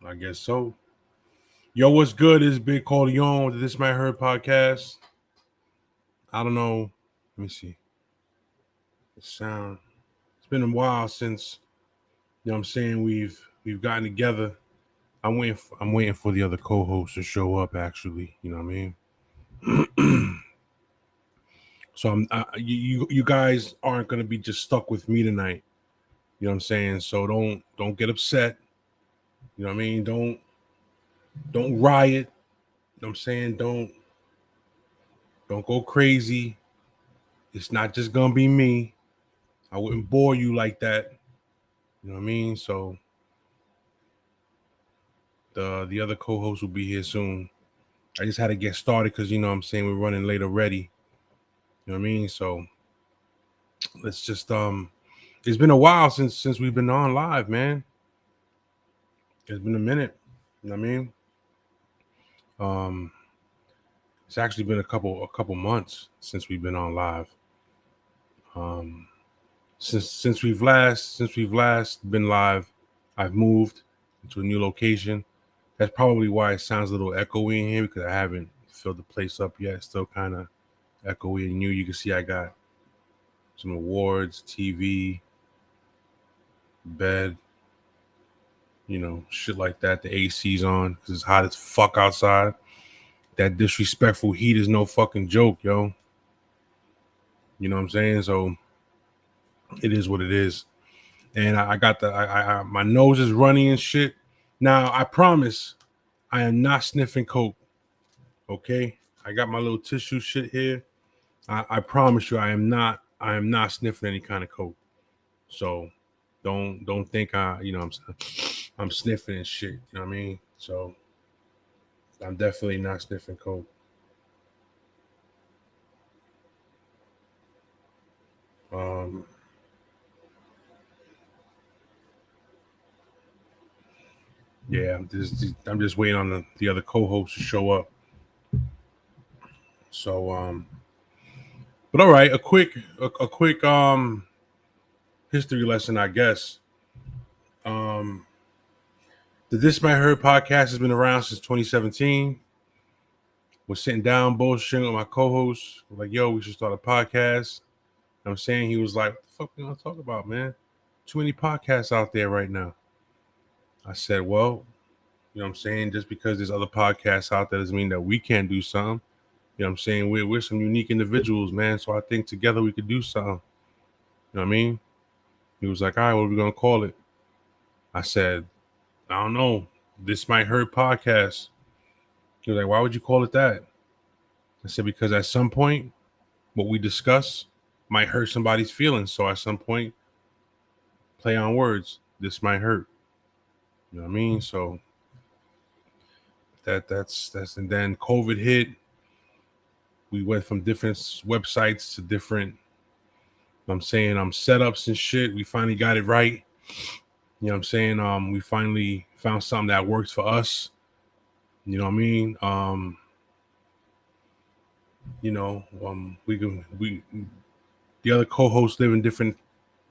I guess so. Yo, what's good? It's Big Corleone with the This Might Hurt podcast. I don't know. Let me see. The sound. It's been a while since what I'm saying we've gotten together. I'm waiting for the other co-hosts to show up. Actually, you know what I mean. So you guys aren't gonna be just stuck with me tonight. You know what I'm saying. So don't get upset. You know what I mean. Don't riot. You know what I'm saying. Don't go crazy. It's not just gonna be me. I wouldn't bore you like that. You know what I mean? So the other co-host will be here soon. I just had to get started because you know what I'm saying we're running late already. You know what I mean? So let's just it's been a while since we've been on live, man. It's been a minute. You know what I mean? Um it's actually been a couple months since we've been on live. Um since we've last been live, I've moved into a new location. That's probably why it sounds a little echoey in here because I haven't filled the place up yet. It's still kind of echoey and new. You can see I got some awards, TV, bed, shit like that. The AC's on because it's hot as fuck outside. That disrespectful heat is no fucking joke, yo. You know what I'm saying? So it is what it is. And I got my nose is runny and shit. Now I promise I am not sniffing coke. Okay, I got my little tissue shit here. I promise you, I am not sniffing any kind of coke. So don't think I'm sniffing and shit. You know what I mean? So I'm definitely not sniffing coke. Um, yeah, I'm just waiting on the other co-hosts to show up. So but all right, a quick history lesson, I guess. Um, the This Might Hurt podcast has been around since 2017. We're sitting down bullshitting with my co-host. We're like, yo, we should start a podcast. I'm saying he was like, what the fuck we gonna talk about, man? Too many podcasts out there right now. I said, well, you know what I'm saying? Just because there's other podcasts out there doesn't mean that we can't do something. You know what I'm saying? We're some unique individuals, man. So I think together we could do something. You know what I mean? He was like, all right, what are we gonna call it? I said, I don't know. This Might Hurt podcast. He was like, why would you call it that? I said, because at some point, what we discuss might hurt somebody's feelings. So at some point, play on words. This might hurt. You know what I mean? So that's and then COVID hit. We went from different websites to different I'm saying setups and shit. We finally got it right. You know what I'm saying? We finally found something that works for us. You know what I mean? We the other co-hosts live in different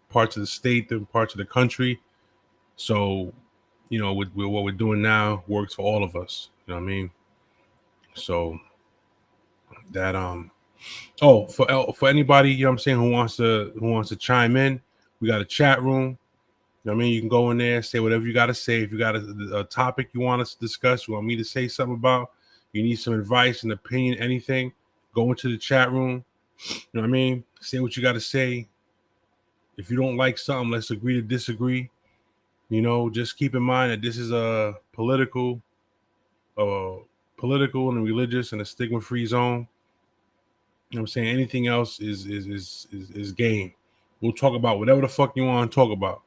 parts of the state, different parts of the country. So, with what we're doing now works for all of us. You know what I mean? So that for anybody, you know what I'm saying, who wants to chime in, we got a chat room. You know what I mean? You can go in there, say whatever you got to say. If you got a topic you want us to discuss, you want me to say something about, you need some advice, an opinion, anything, go into the chat room. You know what I mean? Say what you got to say. If you don't like something, let's agree to disagree. Just keep in mind that this is a uh, political and religious and a stigma-free zone. You know what I'm saying? Anything else is game. We'll talk about whatever the fuck you want to talk about.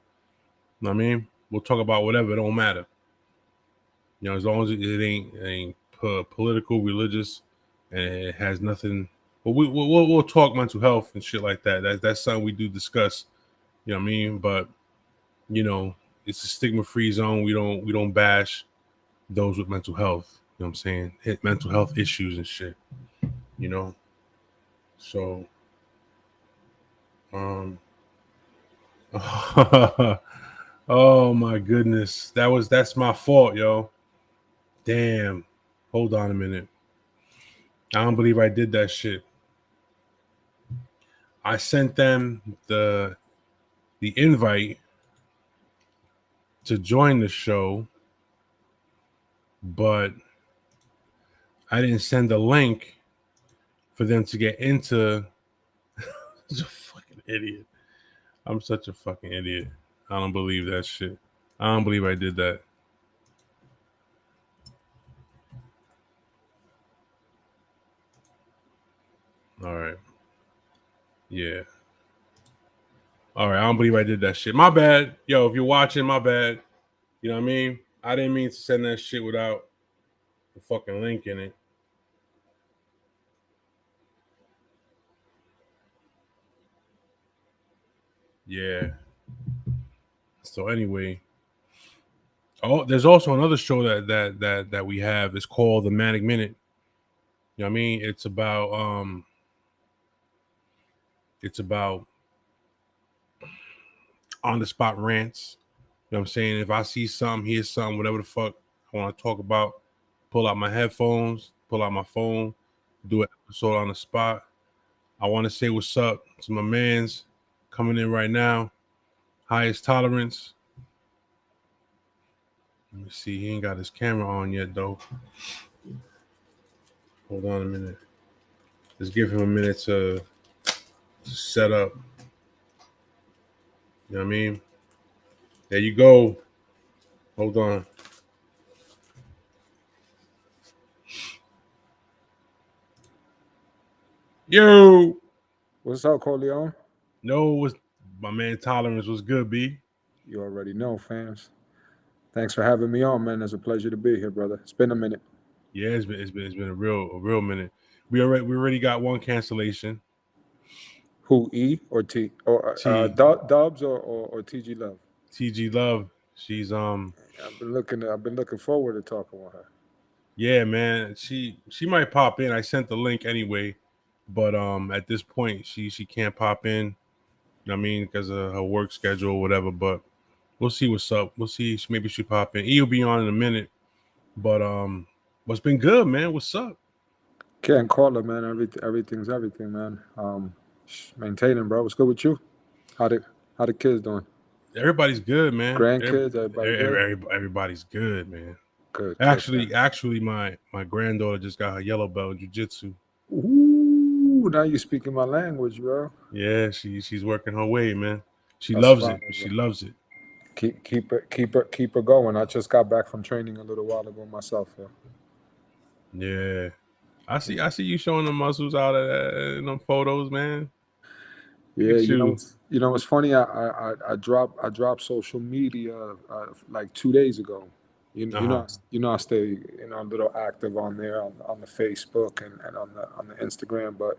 You know what I mean? We'll talk about whatever. It don't matter. As long as it ain't political, religious, and it has nothing. But we'll talk mental health and shit like that. That's something we do discuss. You know what I mean? But you know, it's a stigma-free zone. We don't bash those with mental health. You know what I'm saying? Hit mental health issues and shit. You know. So um Oh my goodness. That's my fault, yo. Damn. Hold on a minute. I don't believe I did that shit. I sent them the invite to join the show, but I didn't send the link for them to get into. Such a fucking idiot. I'm such a fucking idiot. I don't believe that shit. I don't believe I did that. All right. Yeah. All right. I don't believe I did that shit. My bad. Yo, if you're watching, my bad. You know what I mean? I didn't mean to send that shit without the fucking link in it. Yeah. So anyway. Oh, there's also another show that we have. It's called The Manic Minute. You know what I mean? It's about on the spot rants. You know what I'm saying? If I see something, hear something, whatever the fuck I want to talk about, pull out my headphones, pull out my phone, do an episode on the spot. I want to say what's up to my mans coming in right now. Highest tolerance. Let me see. He ain't got his camera on yet though. Hold on a minute. Just give him a minute to set up. You know what I mean? There you go. Hold on. Yo. What's up, Corleone? No, was my man Tolerance was good, B. You already know, fans. Thanks for having me on, man. It's a pleasure to be here, brother. It's been a minute. Yeah, it's been a real minute. We already got one cancellation. Who, E or T? Or T Dubs or TG Love? TG Love. She's I've been looking forward to talking with her. yeah, man. She might pop in. I sent the link anyway, but at this point she can't pop in. You know what I mean, because of her work schedule or whatever. But we'll see what's up. We'll see. Maybe she pop in. He'll be on in a minute. But what's been good, man? What's up? Can't call her, man. Everything's everything, man. Maintaining, bro. What's good with you? How the kids doing? Everybody's good, man. Grandkids, everybody good? Everybody's good, man. Good, man. Actually, my granddaughter just got her yellow belt in jiu-jitsu. Ooh, now you speaking my language, bro. Yeah, she's working her way, man. She That's loves it. fine, She bro. loves it. Keep her going. I just got back from training a little while ago myself. Yeah, I see you showing the muscles out in them photos, man. Look Yeah, at you. it's funny. I dropped social media like 2 days ago. Uh-huh. I stay a little active on there on the Facebook and on the Instagram, but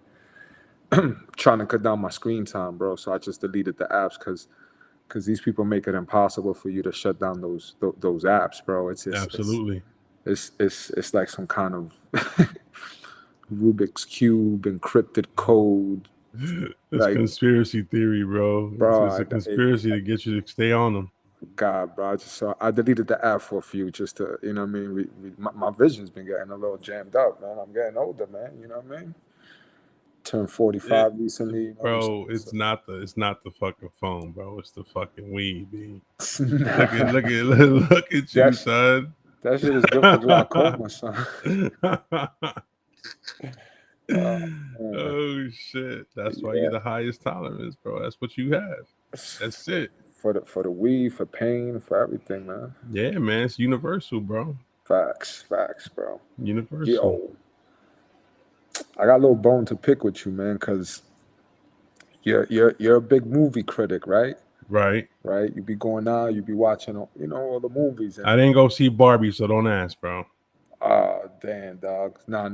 trying to cut down my screen time, bro. So I just deleted the apps because these people make it impossible for you to shut down those apps, bro. It's just Absolutely. it's like some kind of Rubik's cube encrypted code. It's Like, conspiracy theory, bro. It's bro, a conspiracy to get you to stay on them. God, bro, I deleted the app for a few just to, you know what I mean. My vision's been getting a little jammed up, man. I'm getting older, man. You know what I mean. Turned It, 45 recently. You know what I'm saying? bro, it's not the fucking phone, bro. It's the fucking weed, B. So, Look at you, that son. that shit is good for glaucoma, son. Man. Oh shit. That's why you're Yeah, the highest tolerance, bro. That's what you have. That's it. for the weed, for pain, for everything, man. Yeah, man. It's universal, bro. Facts, bro. Universal. Yo, I got a little bone to pick with you, man, because you're a big movie critic, right? Right. Right? You be going out, you be watching, all the movies, I and didn't go see Barbie, so don't ask, bro. damn, dog. Nah,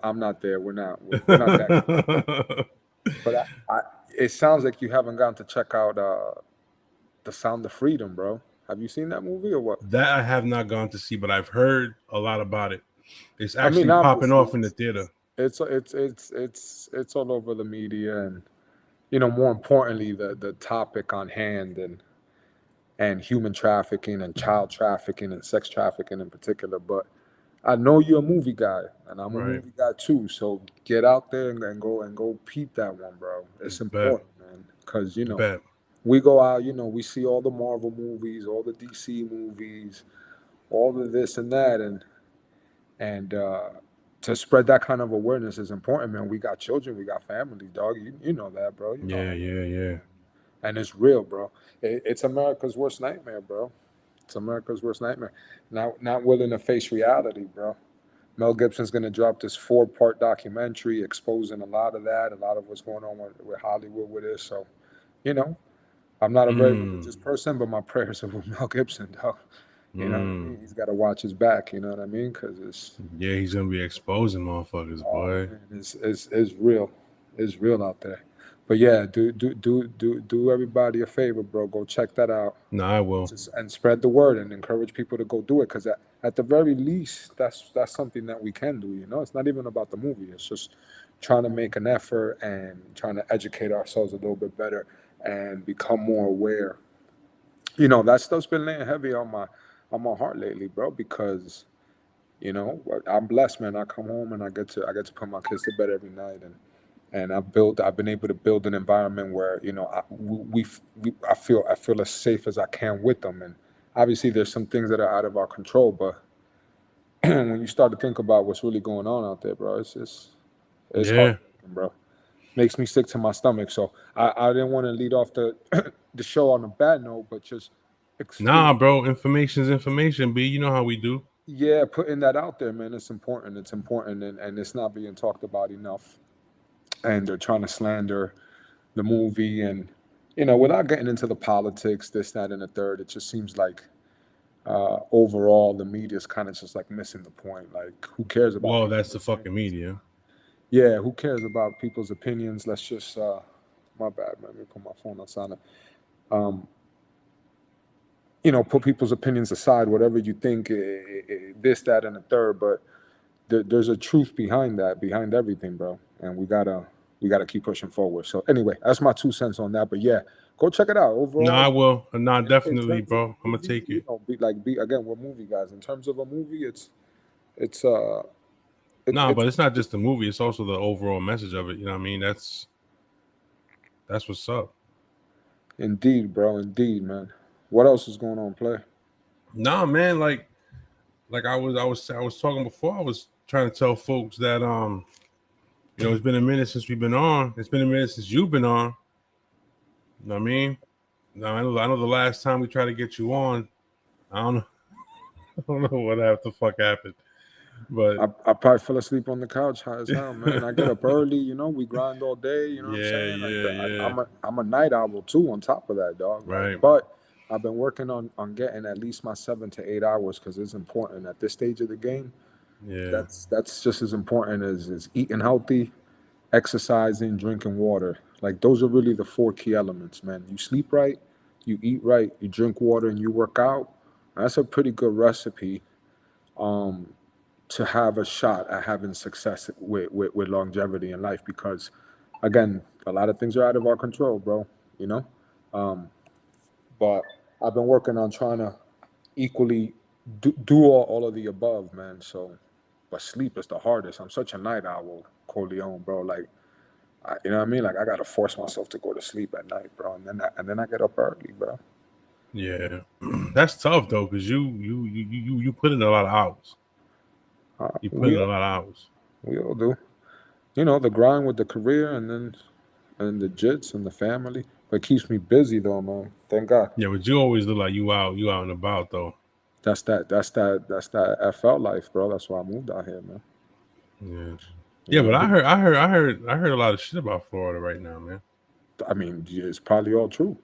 I'm not there. We're not that close. But it sounds like you haven't gotten to check out The Sound of Freedom, bro. Have you seen that movie or what? That I have not gone to see, but I've heard a lot about it. It's I mean, actually popping obviously, off in the theater. it's all over the media, and more importantly, the topic on hand, and human trafficking and child trafficking and sex trafficking in particular. But I know you're a movie guy, and I'm a Right. movie guy too. So get out there and go peep that one, bro. It's Bet. important, man, because Bet. we go out, we see all the Marvel movies, all the DC movies, all of this and that, and to spread that kind of awareness is important, man. We got children, we got family, dog. You know that, bro. You know Yeah, that, yeah, yeah. and it's real, bro. It's America's worst nightmare, bro. It's America's worst nightmare. Not willing to face reality, bro. Mel Gibson's going to drop this 4-part documentary exposing a lot of that, a lot of what's going on with Hollywood with this. So, you know, I'm not a very religious person, but my prayers are with Mel Gibson, dog. You know what I mean? He's got to watch his back. You know what I mean? Because Yeah, he's gonna be exposing motherfuckers, boy. man, it's real. It's real out there. But yeah, do everybody a favor, bro. Go check that out. No, I will. And spread the word and encourage people to go do it, because at the very least, that's something that we can do. It's not even about the movie. It's just trying to make an effort and trying to educate ourselves a little bit better and become more aware. That stuff's been laying heavy on my heart lately, bro, because I'm blessed, man. I come home and I get to put my kids to bed every night, and I've been able to build an environment where I feel as safe as I can with them. And obviously there's some things that are out of our control, but when you start to think about what's really going on out there, bro, it's Yeah. hard, bro. Makes me sick to my stomach. So I didn't want to lead off the the show on a bad note, but just Nah, bro. Information's information, B. You know how we do. yeah, putting that out there, man. It's important. It's important, and it's not being talked about enough. And they're trying to slander the movie, and without getting into the politics, this, that, and the third, it just seems like overall the media is kind of just like missing the point. Like, who cares about Well, people's that's the fucking opinions? media. Yeah, who cares about people's opinions? Let's just my bad, man. Let me put my phone on silent. Um, put people's opinions aside, whatever you think, this, that, and the third, but there's a truth behind that, behind everything, bro. And we gotta keep pushing forward. So anyway, that's my 2 cents on that. But yeah, go check it out. No, I Overall, will. Nah, in definitely, terms of bro. a I'm gonna movie, take it. be again, we're movie guys. In terms of a movie, it's Nah, it's but it's not just the movie; it's also the overall message of it. You know what I mean? That's what's up. indeed, bro. Indeed, man. What else is going on, play? Nah, man. Like I was talking before. I was trying to tell folks that it's been a minute since we've been on. It's been a minute since you've been on. You know what I mean? Now I know the last time we tried to get you on, I don't know, I don't know what the fuck happened, but I probably fell asleep on the couch high as hell, man. I get up early, we grind all day, you know what I'm yeah, saying? Like yeah, I'm a night owl too on top of that, dog. right, But I've been working on getting at least my 7 to 8 hours, because it's important at this stage of the game. yeah. That's just as important as eating healthy, exercising, drinking water. Like, those are really the 4 key elements, man. You sleep right, you eat right, you drink water, and you work out. That's a pretty good recipe to have a shot at having success with longevity in life, because again, a lot of things are out of our control, bro. You know, um, but I've been working on trying to equally do all of the above, man. So, but sleep is the hardest. I'm such a night owl, Corleone, bro. Like, you know what I mean? Like, I gotta force myself to go to sleep at night, bro, and then I get up early, bro. Yeah, that's tough though, because you put in a lot of hours. You put We in a lot of hours. we all do. The grind with the career, and the jits and the family. But it keeps me busy though, man. Thank God. Yeah, but you always look like you out and about though. That's that FL life, bro. That's why I moved out here, man. Yeah, You yeah. know But what I heard a lot of shit about Florida right now, man. I mean, yeah, it's probably all true.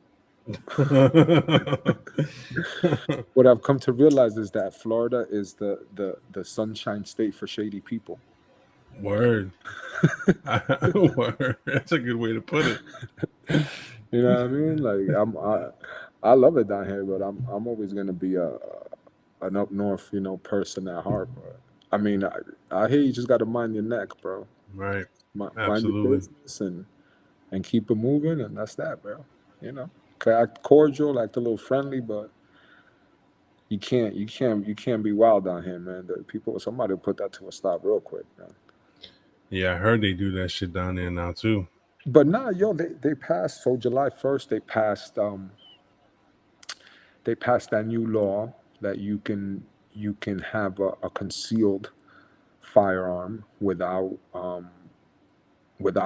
What I've come to realize is that Florida is the sunshine state for shady people. Word. Word. That's a good way to put it. You know what I mean? Like, I love it down here, but I'm always gonna be an up north, person at heart. But I mean, I hear you just got to mind your neck, bro. Right. Mind your Absolutely. business and keep it moving, and that's that, bro. You know. could act cordial, act a little friendly, but you can't be wild down here, man. The people, somebody put that to a stop real quick, man. Yeah, I heard they do that shit down there now too. But nah, yo, they passed. So July 1st, they passed that new law that you can have a concealed firearm without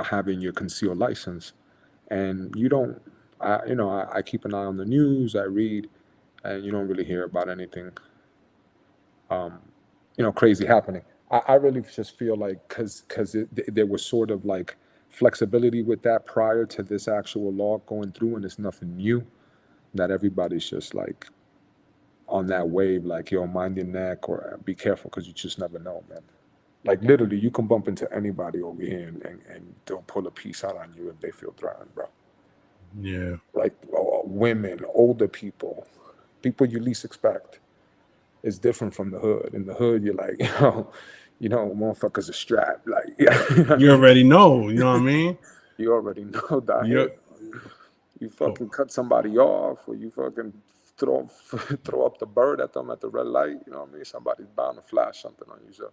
having your concealed license, and you don't. I keep an eye on the news. I read, and you don't really hear about anything crazy happening. I really just feel like because there was sort of like flexibility with that prior to this actual law going through, and it's nothing new. That everybody's just like on that wave, like yo, mind your neck or be careful because you just never know, man. Like literally, you can bump into anybody over here and they'll pull a piece out on you if they feel threatened, bro. Yeah. Like women, older people, people you least expect. It's different from the hood. In the hood, you're like, motherfuckers are strapped. Like, yeah, I You mean, already know, you know what I mean? you already know that You here. You oh, fucking cut somebody off, or you fucking throw throw up the bird at them at the red light. You know what I mean? Somebody's bound to flash something on you. So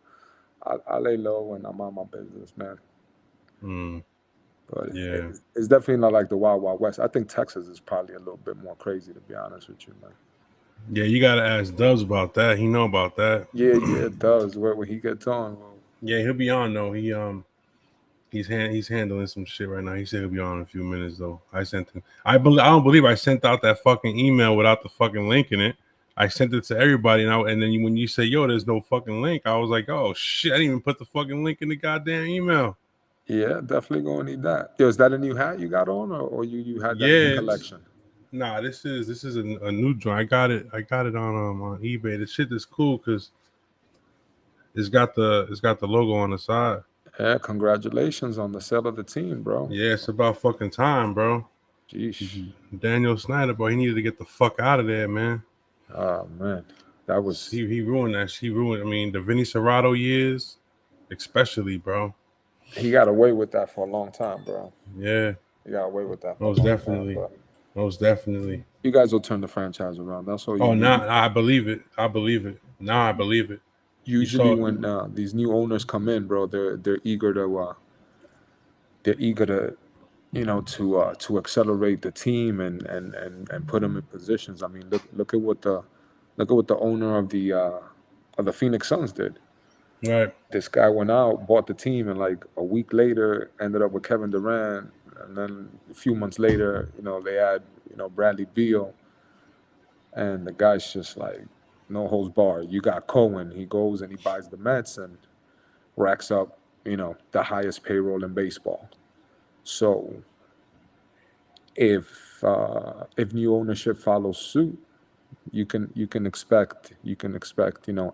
I lay low and I'm on my business, man. mm, But yeah. it's definitely not like the Wild Wild West. I think Texas is probably a little bit more crazy, to be honest with you, man. Yeah, you gotta ask Dubs about that. He know about that. Yeah, it does. Where he gets on, well, Yeah, he'll be on though. He's handling some shit right now. He said he'll be on in a few minutes though. I sent him. I don't believe I sent out that fucking email without the fucking link in it. I sent it to everybody and then when you say yo, there's no fucking link, I was like, oh shit, I didn't even put the fucking link in the goddamn email. yeah, definitely gonna need that. Yo, is that a new hat you got on, or you had that in your Yeah, collection? nah, this is a new joint. I got it on eBay. The shit is cool because it's got the logo on the side. Yeah, congratulations on the sale of the team, bro. Yeah, it's about fucking time, bro. Jeez. Daniel Snyder, bro, he needed to get the fuck out of there, man. Oh man, that was He ruined that. He ruined. I mean, the Vinny Serrato years, especially, bro. he got away with that for a long time, bro. Yeah, He got away with that for a most long time, definitely, but most definitely. you guys will turn the franchise around. That's all you Oh, need. now I believe it. I believe it. Now I believe it. You Usually, saw. when these new owners come in, bro, they're eager to to accelerate the team and put them in positions. I mean, look at what the owner of the Phoenix Suns did. Right. This guy went out, bought the team, and like a week later, ended up with Kevin Durant, and then a few months later, they had Bradley Beal, and the guy's just like no holds barred. You got Cohen. He goes and he buys the Mets and racks up the highest payroll in baseball. So if new ownership follows suit, you can expect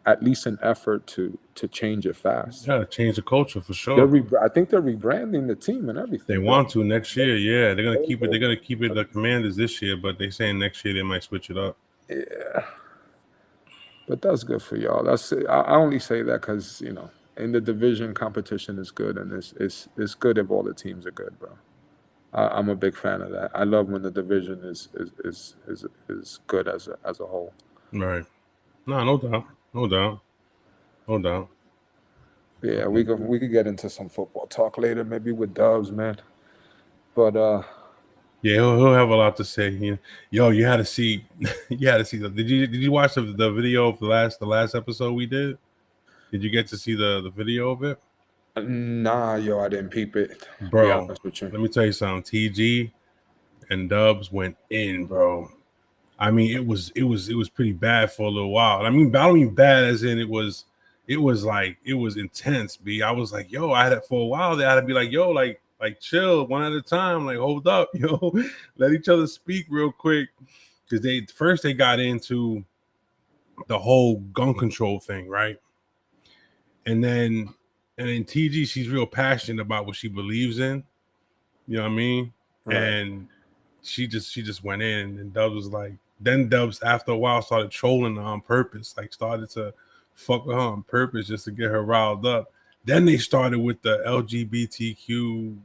at least an effort to change it fast. Yeah, change the culture for sure. I think they're rebranding the team and They everything, bro. want to next year. Yeah, they're gonna keep it. They're gonna keep it the Commanders this year, but they saying next year they might switch it up. Yeah, but that's good for y'all. I only say that because in the division competition is good, and it's good if all the teams are good, bro. I'm a big fan of that. I love when the division is good as a whole. Right. No, no doubt. No doubt. No doubt. Yeah, we could get into some football talk later, maybe with Dubs, man. But Yeah, he'll have a lot to say. Yo, you had to see, you had to see. Did you watch the video of the last episode we did? Did you get to see the video of it, nah, yo, I didn't peep it. Be bro? honest with you. Let me tell you something. TG and Dubs went in, bro. I mean, it was pretty bad for a little while. I don't mean bad as in it was intense. I was like, yo, I had it for a while. They had to be like, yo, like chill one at a time. Like, hold up, yo, let each other speak real quick. Because they got into the whole gun control thing, right? And then TG, she's real passionate about what she believes in. You know what I mean? Right. And she just went in, and Dubs was like, then Dubs after a while started trolling her on purpose, like started to fuck with her on purpose just to get her riled up. Then they started with the LGBTQ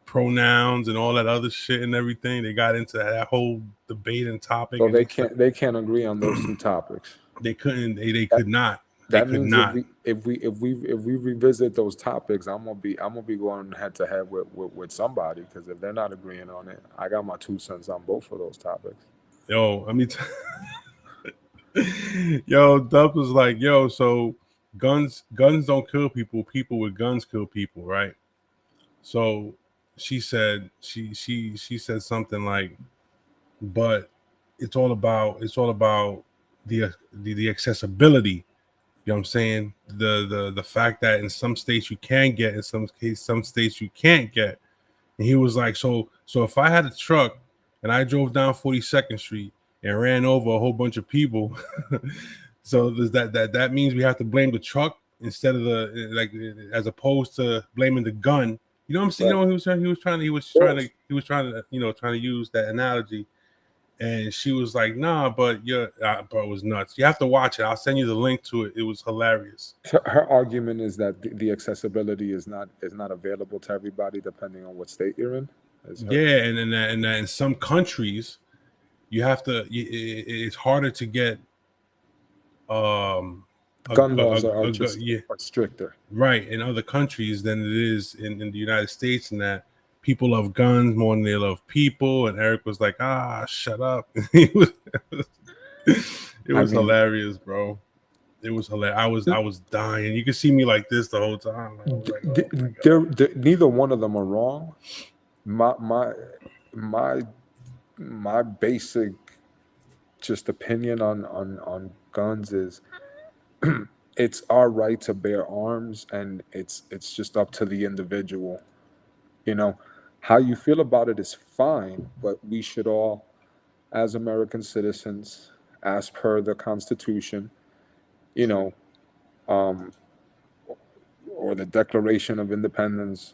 pronouns and all that other shit and everything. They got into that whole debate and topic. So And they can't agree on those two topics. They couldn't. They could not. That means if we revisit those topics, I'm gonna be going head to head with somebody, because if they're not agreeing on it, I got my 2 cents on both of those topics. Yo, I mean, yo, Dub was like, yo, so guns don't kill people. People with guns kill people, right? So she said she said something like, but it's all about the accessibility. You know what I'm saying? The fact that in some states you can get, in some states you can't get. And he was like, so if I had a truck and I drove down 42nd Street and ran over a whole bunch of people, so does that means we have to blame the truck instead of the, like, as opposed to blaming the gun. You know what I'm saying? Right. You know, he was trying to trying to use that analogy. And she was like, nah, but bro, it was nuts. You have to watch it. I'll send you the link to it. It was hilarious. Her argument is that the accessibility is not available to everybody depending on what state you're in. Yeah, and that in some countries you have to. It's harder to get. Gun laws are stricter, right, in other countries than it is in the United States, and that people love guns more than they love people. And Eric was like, shut up. It was hilarious, bro. It was hilarious. I was dying. You could see me like this the whole time. Neither one of them are wrong. My basic just opinion on guns is it's our right to bear arms, and it's just up to the individual. You know, how you feel about it is fine, but we should all, as American citizens, as per the Constitution, you know, or the Declaration of Independence,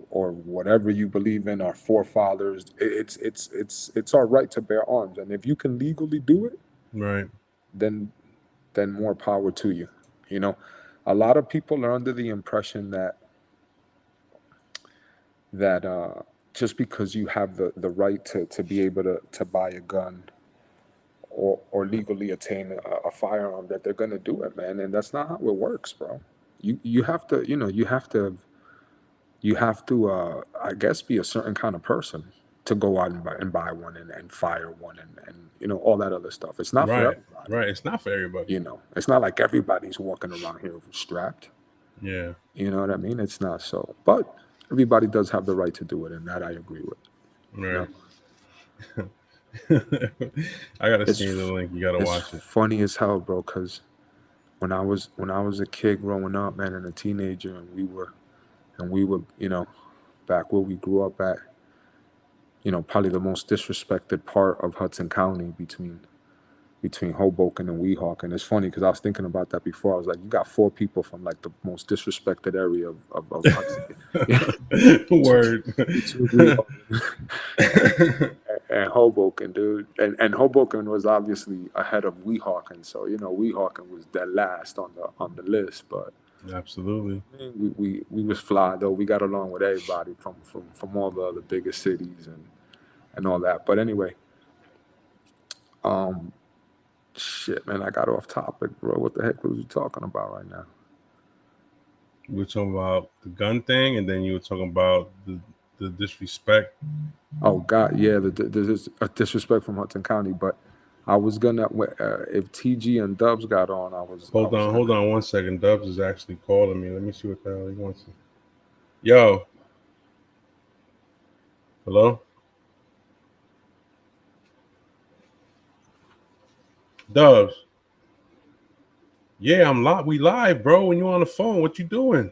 or whatever you believe in, our forefathers, it's our right to bear arms, and if you can legally do it, right, then more power to you. You know, a lot of people are under the impression that just because you have the right to be able to buy a gun, or legally attain a firearm, that they're gonna do it, man. And that's not how it works, bro. You have to, I guess, be a certain kind of person to go out and buy one, and fire one, and all that other stuff. It's not for everybody. Right. It's not for everybody. It's not like everybody's walking around here strapped. Yeah. You know what I mean? It's not so. But everybody does have the right to do it, and that I agree with. Right. I gotta see the link. You gotta watch it. It's funny as hell, bro, because when I was a kid growing up, man, and a teenager, and we were, back where we grew up at, probably the most disrespected part of Hudson County, between Hoboken and Weehawken. It's funny because I was thinking about that before. I was like, you got 4 people from like the most disrespected area of Hudson. Word. And Hoboken, dude. And Hoboken was obviously ahead of Weehawken. So, Weehawken was dead last on the list. But absolutely, we was fly, though. We got along with everybody from all the other bigger cities and all that. But anyway, shit, man, I got off topic, bro. What the heck was you talking about right now? We were talking about the gun thing, and then you were talking about the disrespect. Oh God, yeah, the disrespect from Hudson County. But I was gonna, if TG and Dubs got on, Hold on 1 second. Dubs is actually calling me. Let me see what the hell he wants. Yo. Hello? Dubs. Yeah, I'm live. We live, bro. When you on the phone, what you doing?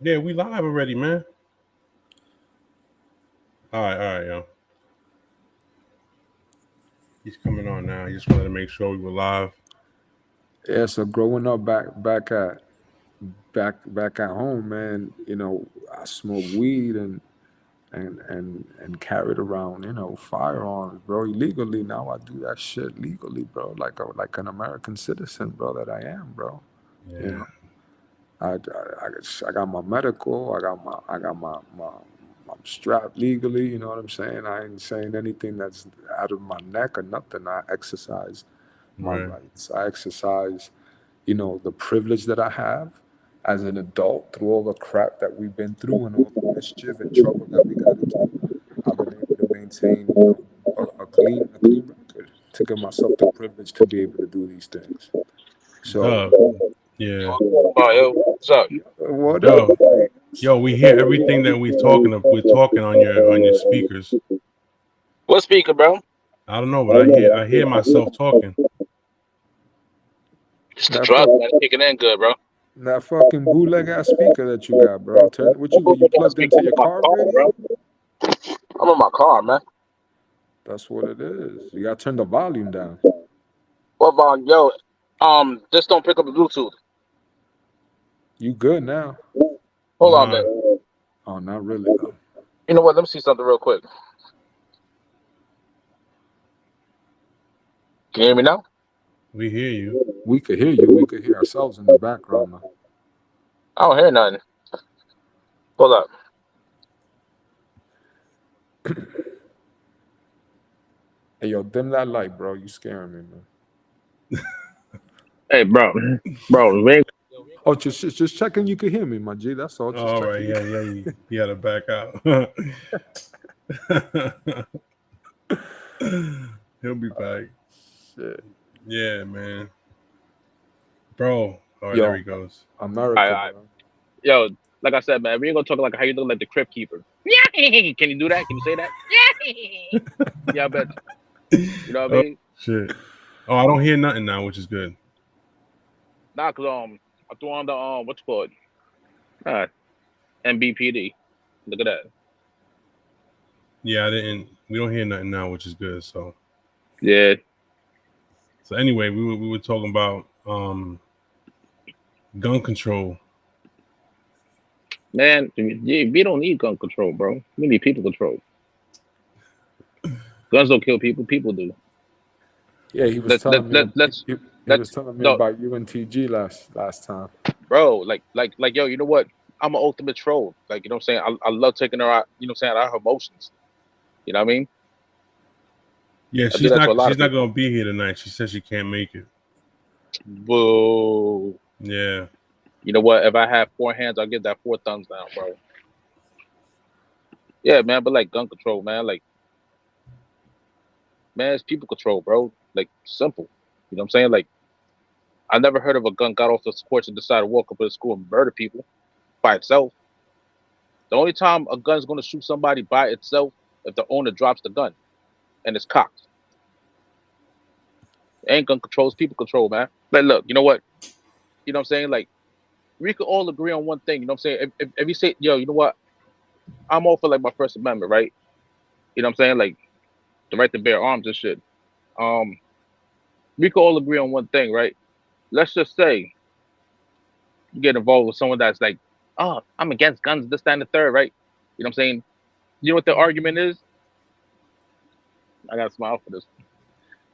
Yeah, we live already, man. All right, yo. He's coming on now. He just wanted to make sure we were live. Yeah, so growing up back at home, man, I smoked weed and carried around, firearms, bro, illegally. Now I do that shit legally, bro, like an American citizen, bro, that I am, bro. Yeah. I got my medical. I'm strapped legally. You know what I'm saying? I ain't saying anything that's out of my neck or nothing. I exercise my Right. rights. I exercise, the privilege that I have as an adult through all the crap that we've been through and all the mischief and trouble that we got into. I've been able to maintain, a clean record to give myself the privilege to be able to do these things. So, Duh. Yeah. Oh, yo, what's up? what up? Yo. Yo, we hear everything that we're talking on your speakers. What speaker, bro? I don't know, but I hear myself talking. It's the That drug, fuck, man. It's kicking in good, bro. that fucking bootleg ass speaker that you got, bro. Turn what you plugged Speaker, into I'm your in my car car, radio? bro. I'm in my car, man. That's what it is. You gotta turn the volume down. What about yo? Just don't pick up the Bluetooth. You good now? Hold on, Nah, man. Oh, not really though. You know what? Let me see something real quick. Can you hear me now? we hear you. We could hear you. We could hear ourselves in the background though. I don't hear nothing. Hold up. Hey, yo, dim that light, bro. You scaring me, man. Hey, bro, we ain't- Oh, just checking you could hear me, my G. That's all. Just All right, checking. you had to back out. He'll be back. Shit. Yeah, man. Bro. All right, there Yo, he goes. America, I, bro. yo, like I said, man, we ain't gonna talk like how you look like the Crypt Keeper. Can you do that? Can you say that? Yeah, I bet. You know what I Oh mean? shit. Oh, I don't hear nothing now, which is good. Nah, cause I threw on the what's it called? Uh, MBPD. Look at that. Yeah, I didn't. We don't hear nothing now, which is good. So Yeah, anyway, we were talking about gun control. man, we don't need gun control, bro. We need people control. Guns don't kill people. People do. Yeah, he was telling me. Let's He let was telling me no, about UNTG last time. bro. Like, yo, you know what? I'm an ultimate troll. Like, you know what I'm saying? I love taking her out. You know what I'm saying? Out of her emotions. You know what I mean? Yeah, I do that to a lot she's of not people. gonna be here tonight. She says she can't make it. Boo. Yeah. You know what? If I have four hands, I'll give that four thumbs down, bro. Yeah, man. But like gun control, man. Like, man, it's people control, bro. Like, simple. You know what I'm saying? Like, I never heard of a gun got off the porch and decided to walk up to the school and murder people by itself. The only time a gun's gonna shoot somebody by itself if the owner drops the gun and it's cocked. It ain't gun control, it's people control, man. Like, look, you know what? You know what I'm saying? Like, we could all agree on one thing. You know what I'm saying? If you say, yo, you know what? I'm all for like my First Amendment, right? You know what I'm saying? Like the right to bear arms and shit. Um, we could all agree on one thing, right? Let's just say you get involved with someone that's like, oh, I'm against guns, this, that, and the third, right? You know what I'm saying? You know what the argument is? I gotta smile for this.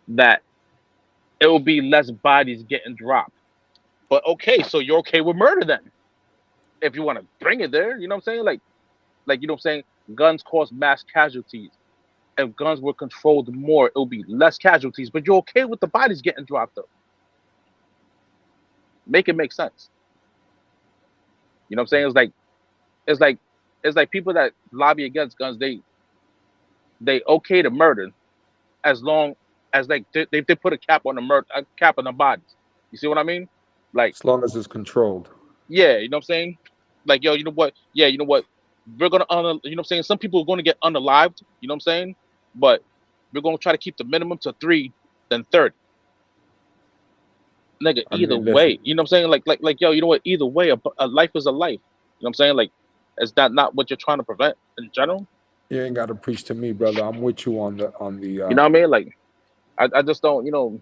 That it will be less bodies getting dropped. But okay, so you're okay with murder then? If you want to bring it there, you know what I'm saying? Like you know what I'm saying? Guns cause mass casualties. If guns were controlled more, it would be less casualties. But you're okay with the bodies getting dropped though. Make it make sense. You know what I'm saying? It's like it's like people that lobby against guns, they okay to murder as long as like they put a cap on the murder, a cap on the bodies. You see what I mean? Like, As long as it's controlled. yeah, you know what I'm saying? Like, yo, you know what? Yeah, you know what? We're gonna you know what I'm saying? Some people are gonna get unalived, you know what I'm saying? But we're gonna try to keep the minimum to 3, then 30. Nigga, I either mean, listen, way, you know what I'm saying? Like, yo, you know what? Either way, a life is a life. You know what I'm saying? Like, is that not what you're trying to prevent in general? you ain't got to preach to me, brother. I'm with you on the. You know what I mean? Like, I just don't, you know,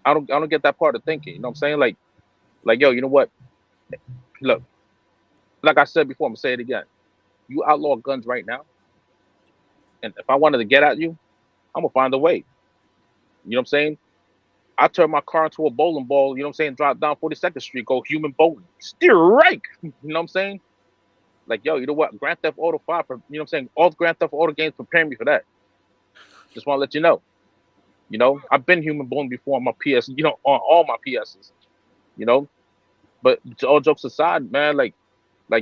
I don't get that part of thinking. You know what I'm saying? Like, yo, you know what? Look, like I said before, I'm gonna say it again. You outlaw guns right now, and if I wanted to get at you, I'm gonna find a way. You know what I'm saying? I turn my car into a bowling ball, you know what I'm saying? Drop down 42nd Street, go human bowling. Steer right. You know what I'm saying? Like, yo, you know what? Grand Theft Auto 5, you know what I'm saying? All the Grand Theft Auto games prepare me for that. Just want to let you know. You know, I've been human bowling before on my PS, you know, on all my PSs, you know? But all jokes aside, man, like,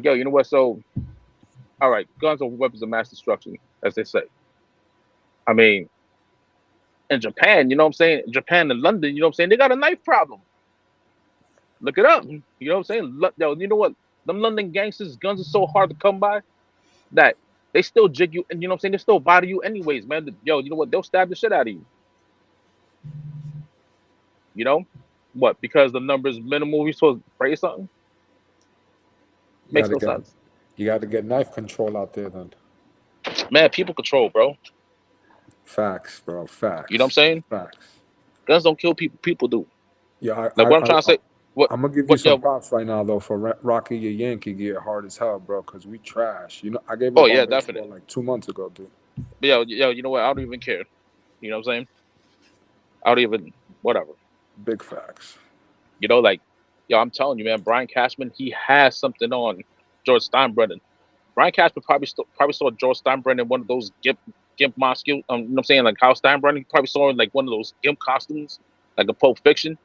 yo, you know what? So, all right, guns are weapons of mass destruction, as they say. I mean, in Japan, you know what I'm saying? Japan and London, you know what I'm saying? They got a knife problem. Look it up. You know what I'm saying? Yo, you know what? Them London gangsters, guns are so hard to come by that they still jig you, and you know what I'm saying? They still body you anyways, man. Yo, you know what? They'll stab the shit out of you. You know? What? Because the numbers minimal, we supposed to pray something? You Makes gotta no get sense. you gotta get knife control out there then. Man, people control, bro. Facts, bro. You know what I'm Facts. saying? Facts. Guns don't kill people, people do. Yeah, Like what I'm trying to say, what I'm gonna give you what some yo, props right now though for Rocky your Yankee gear hard as hell, bro. Cause we trash. You know, I gave oh up yeah, on baseball definitely. like 2 months ago, dude. But yo, you know what? I don't even care. You know what I'm saying? I don't even whatever. Big facts. You know, like, yo, I'm telling you, man, Brian Cashman, he has something on George Steinbrenner. Brian Cashman probably saw George Steinbrenner in one of those gimp mask, you know what I'm saying, like Hal Steinbrenner. He probably saw in like one of those gimp costumes, like a Pulp Fiction,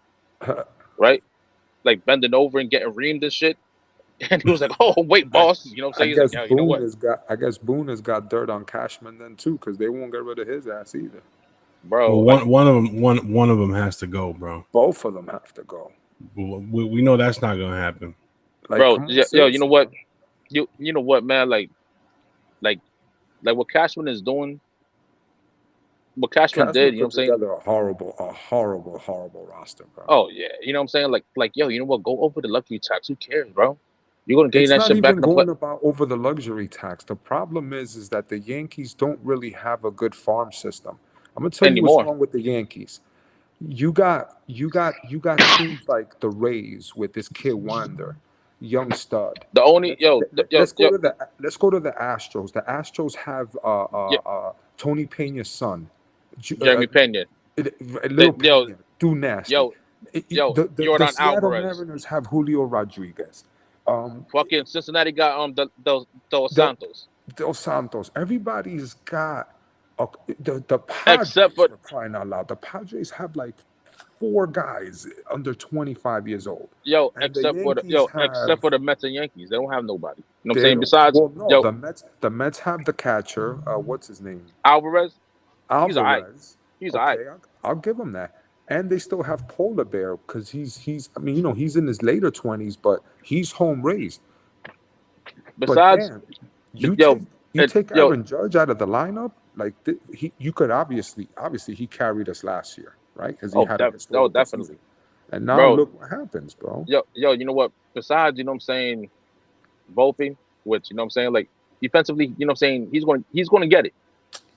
right? Like bending over and getting reamed and shit. And he was like, "Oh, wait, I boss." You know what I'm I saying? He's like, guess "Yo, you know what, Boone has got dirt on Cashman then too, because they won't get rid of his ass either. Well, bro? Like, one of them has to go, bro. Both of them have to go. We know that's not gonna happen. Like, bro, come on, yo, you know seriously, what, man. you know what, man, like, like what Cashman is doing, what Cashman Cashman did. You know what put I'm saying? together a horrible roster, bro. Oh yeah, you know what I'm saying? Like, yo, you know what? Go over the luxury tax. Who cares, bro? You're gonna gain It's that not shit back even in the play going about over the luxury tax. The problem is that the Yankees don't really have a good farm system. I'm gonna tell you what's anymore. wrong with the Yankees. You got teams like the Rays with this kid Wander, young stud. The only Let's yo, let, let- yo, let's go yo, to the let's go to the Astros. The Astros have yo, Tony Pena's son, Ju- Jeremy Pena. Little Yo, Pena, do nasty. yo, yo, The Jordan Seattle Alvarez. Mariners have Julio Rodriguez. Um, Fucking Cincinnati got Dos the Santos. Dos Santos. Everybody's got the Except Padres for for crying out loud. The Padres have like four guys under 25 years old, and the Yankees except have for the Mets and Yankees. They don't have nobody. You know what I'm they saying? don't. Besides, Well, no, yo, the Mets have the catcher. What's his name? Alvarez, he's alright. Alvarez. He's alright. Okay, I'll give him that. And they still have Polar Bear because he's. I mean, he's in his later 20s, but he's home raised. But Besides, damn, but you yo, take you take yo, Aaron Judge out of the lineup, like you could obviously he carried us last year, right? Because he had a oh, historical season. definitely, And now bro. look what happens, bro. Yo, you know what? Besides, you know what I'm saying, Volpe, which you know what I'm saying, like defensively, you know what I'm saying, he's going to get it.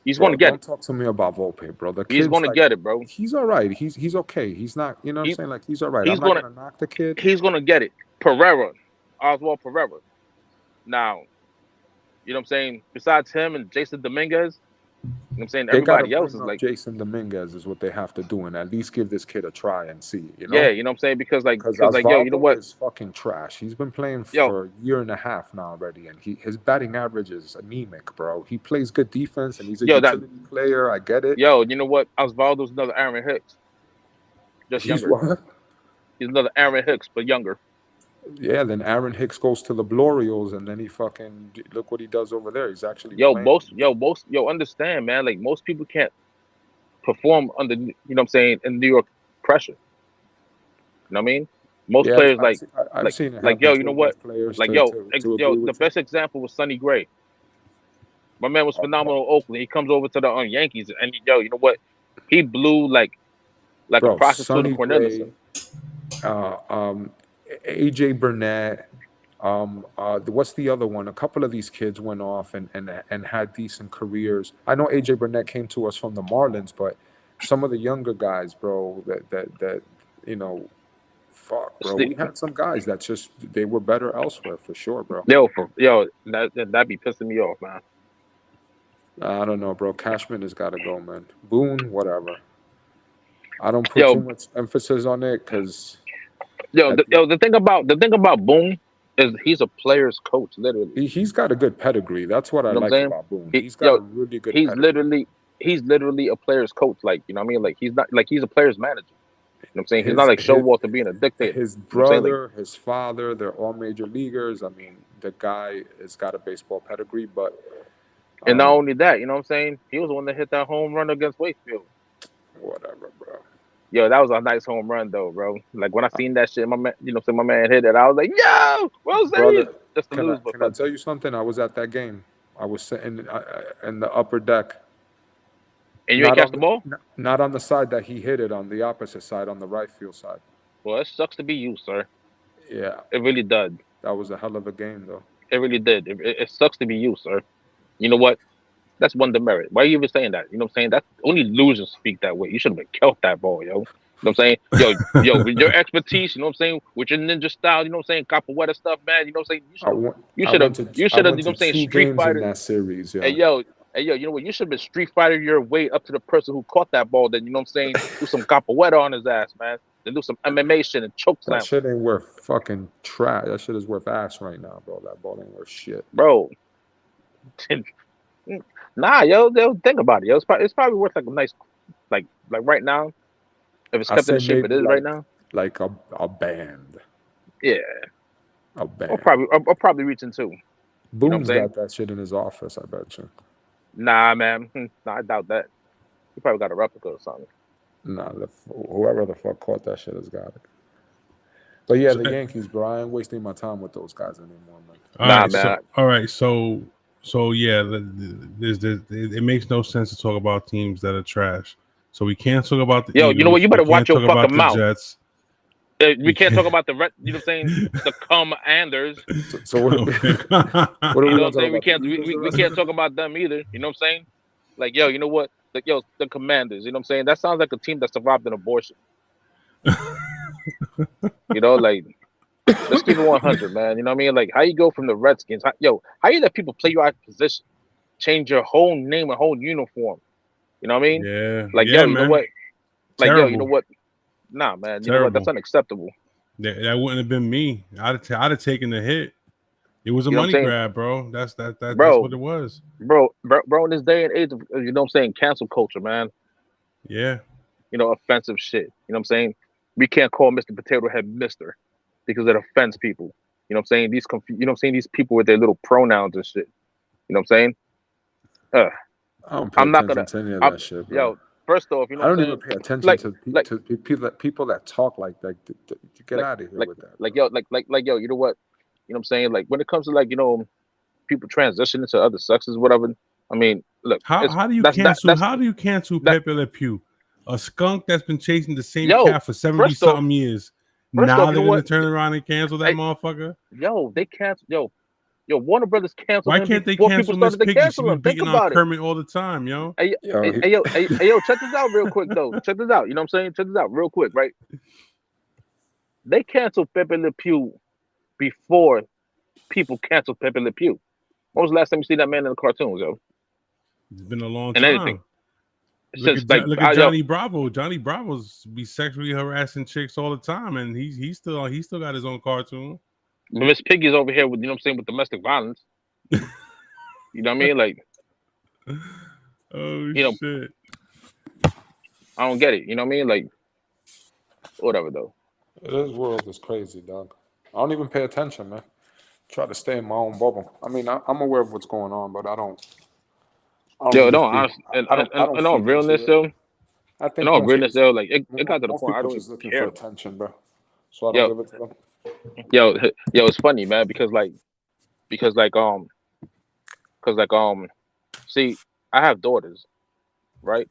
He's going Bro, to get it. don't talk to me about Volpe, bro. The He's kid's going to like get it, bro. he's all right. He's okay. He's not, you know what I'm He saying? Like he's all right. I'm he's not gonna gonna knock the kid. he's gonna get it. Pereira, Oswald Pereira. Now, you know what I'm saying. Besides him and Jason Dominguez, you know what I'm saying, They gotta everybody else bring is up like, Jason Dominguez is what they have to do and at least give this kid a try and see, you yeah, know? you know what I'm saying, Because because like, yo, you know Osvaldo what, is fucking trash. He's been playing yo, for a year and a half now already, and his batting average is anemic, bro. He plays good defense, and he's a yo, that, utility player. I get it. yo, you know what, Osvaldo's another Aaron Hicks, just He's younger. what? He's another Aaron Hicks, but younger. Yeah. Then Aaron Hicks goes to the Blorioles, and then he fucking look what he does over there. He's actually playing. Understand, man. Like most people can't perform under, you know what I'm saying, in New York pressure. You know what I mean? Most Yeah, players I've seen it yo, happen you to know what? enough players Like to agree the with you. best example was Sonny Gray. My man was Okay. phenomenal in Oakland. He comes over to the Yankees, and yo, you know what? He blew like a Bro, prostitute in Sonny Cornelison. Gray, uh, um, AJ Burnett, what's the other one? A couple of these kids went off and had decent careers. I know AJ Burnett came to us from the Marlins, but some of the younger guys, bro, that you know, fuck, bro. We had some guys that just they were better elsewhere for sure, bro. That be pissing me off, man. I don't know, bro. Cashman has got to go, man. Boone, whatever. I don't put too much emphasis on it because the thing about Boone is he's a player's coach, literally. he's got a good pedigree. That's what I You know what like I'm saying? about Boone. He's got a really good pedigree. He's literally a player's coach. Like, you know what I mean? Like, he's not like he's a player's manager. You know what I'm saying? He's not like Showalter being a dictator. His You know what I'm saying? brother, his father, they're all major leaguers. I mean, the guy has got a baseball pedigree, but and not only that, you know what I'm saying? He was the one that hit that home run against Wakefield. Whatever, bro. Yo, that was a nice home run though, bro. Like when I seen that shit, my man, you know, so my man hit it. I was like, yo, Rose, just to lose. Can I tell you something? I was at that game. I was sitting in the upper deck. And you ain't catch the ball? Not on the side that he hit it, on the opposite side, on the right field side. Well, it sucks to be you, sir. Yeah. It really does. That was a hell of a game, though. It really did. It sucks to be you, sir. You know what? That's one demerit. Why are you even saying that? You know what I'm saying? That's only losers speak that way. You should have been killed that ball, yo. You know what I'm saying? Yo, with your expertise, you know what I'm saying? With your ninja style, you know what I'm saying? Capoeira stuff, man. You know what I'm saying? You should have, you know what I'm saying? Street Fighter. In that series, yeah. Hey, yo, you know what? You should have been Street Fighter your way up to the person who caught that ball. Then, you know what I'm saying? Do some capoeira on his ass, man. Then do some MMA shit and choke slam. That shit ain't worth fucking trash. That shit is worth ass right now, bro. That ball ain't worth shit. Bro. Nah, yo, think about it, yo. It's probably worth like a nice, like right now. If it's kept in the shape it is right now, like a band. Yeah, a band. I'll probably reach into. Boone's got that shit in his office, I bet you. Nah, man. Nah, I doubt that. He probably got a replica or something. Nah, whoever the fuck caught that shit has got it. But yeah, the Yankees, bro. I ain't wasting my time with those guys anymore, man. All right, so yeah, it makes no sense to talk about teams that are trash. So we can't talk about the Eagles. You know what? You better watch your fucking mouth. Jets. We can't talk about the you know what I'm saying? The Commanders. So what are we you know what I'm saying? We can't talk about them either. You know what I'm saying? Like, yo, you know what? Like, yo, the Commanders. You know what I'm saying? That sounds like a team that survived an abortion. You know, like, let's keep it 100, man. You know what I mean? Like, how you go from the Redskins? How you let people play you out of position, change your whole name and whole uniform? You know what I mean? Yeah. Like, yeah, yo, you know what? Like, Terrible. yo, you know what? Nah, man. You know what? That's unacceptable. That wouldn't have been me. I'd have taken the hit. It was a money grab, bro. That's what it was. Bro, in this day and age of, you know what I'm saying, cancel culture, man. Yeah. You know, offensive shit. You know what I'm saying? We can't call Mr. Potato Head Mr. because it offends people. You know what I'm saying? These people with their little pronouns and shit. You know what I'm saying? I'm not gonna any of that shit, bro. Yo, first off, you know I don't even pay attention to people that talk like that. Get out of here with that. Yo, you know what? You know what I'm saying? Like, when it comes to, like, you know, people transitioning to other sexes, whatever. I mean, look. How do you cancel Pepe Le Pew, a skunk that's been chasing the same cat for 70-something years? Now they're gonna turn around and cancel that motherfucker. Yo, they cancel. Yo, Warner Brothers canceled. Why can't they cancel Miss Piggy? She be beating on Kermit all the time, yo. Hey, yo, check this out real quick, though. Check this out. You know what I'm saying? Check this out real quick, right? They canceled Pepe Le Pew before people canceled Pepe Le Pew. When was the last time you see that man in the cartoons, yo? It's been a long time. Anything. Look at Johnny Bravo. Johnny Bravo's be sexually harassing chicks all the time, and he still got his own cartoon. Miss Piggy's over here with, you know what I'm saying, with domestic violence. You know what I mean? Like, shit. I don't get it. You know what I mean? Like, whatever, though. This world is crazy, dog. I don't even pay attention, man. Try to stay in my own bubble. I mean, I'm aware of what's going on, but I don't. Realness, though. I think realness, though. Like, it got to the point I don't even looking care for attention, bro. So I don't give it to them. Yo, it's funny, man, because see, I have daughters, right?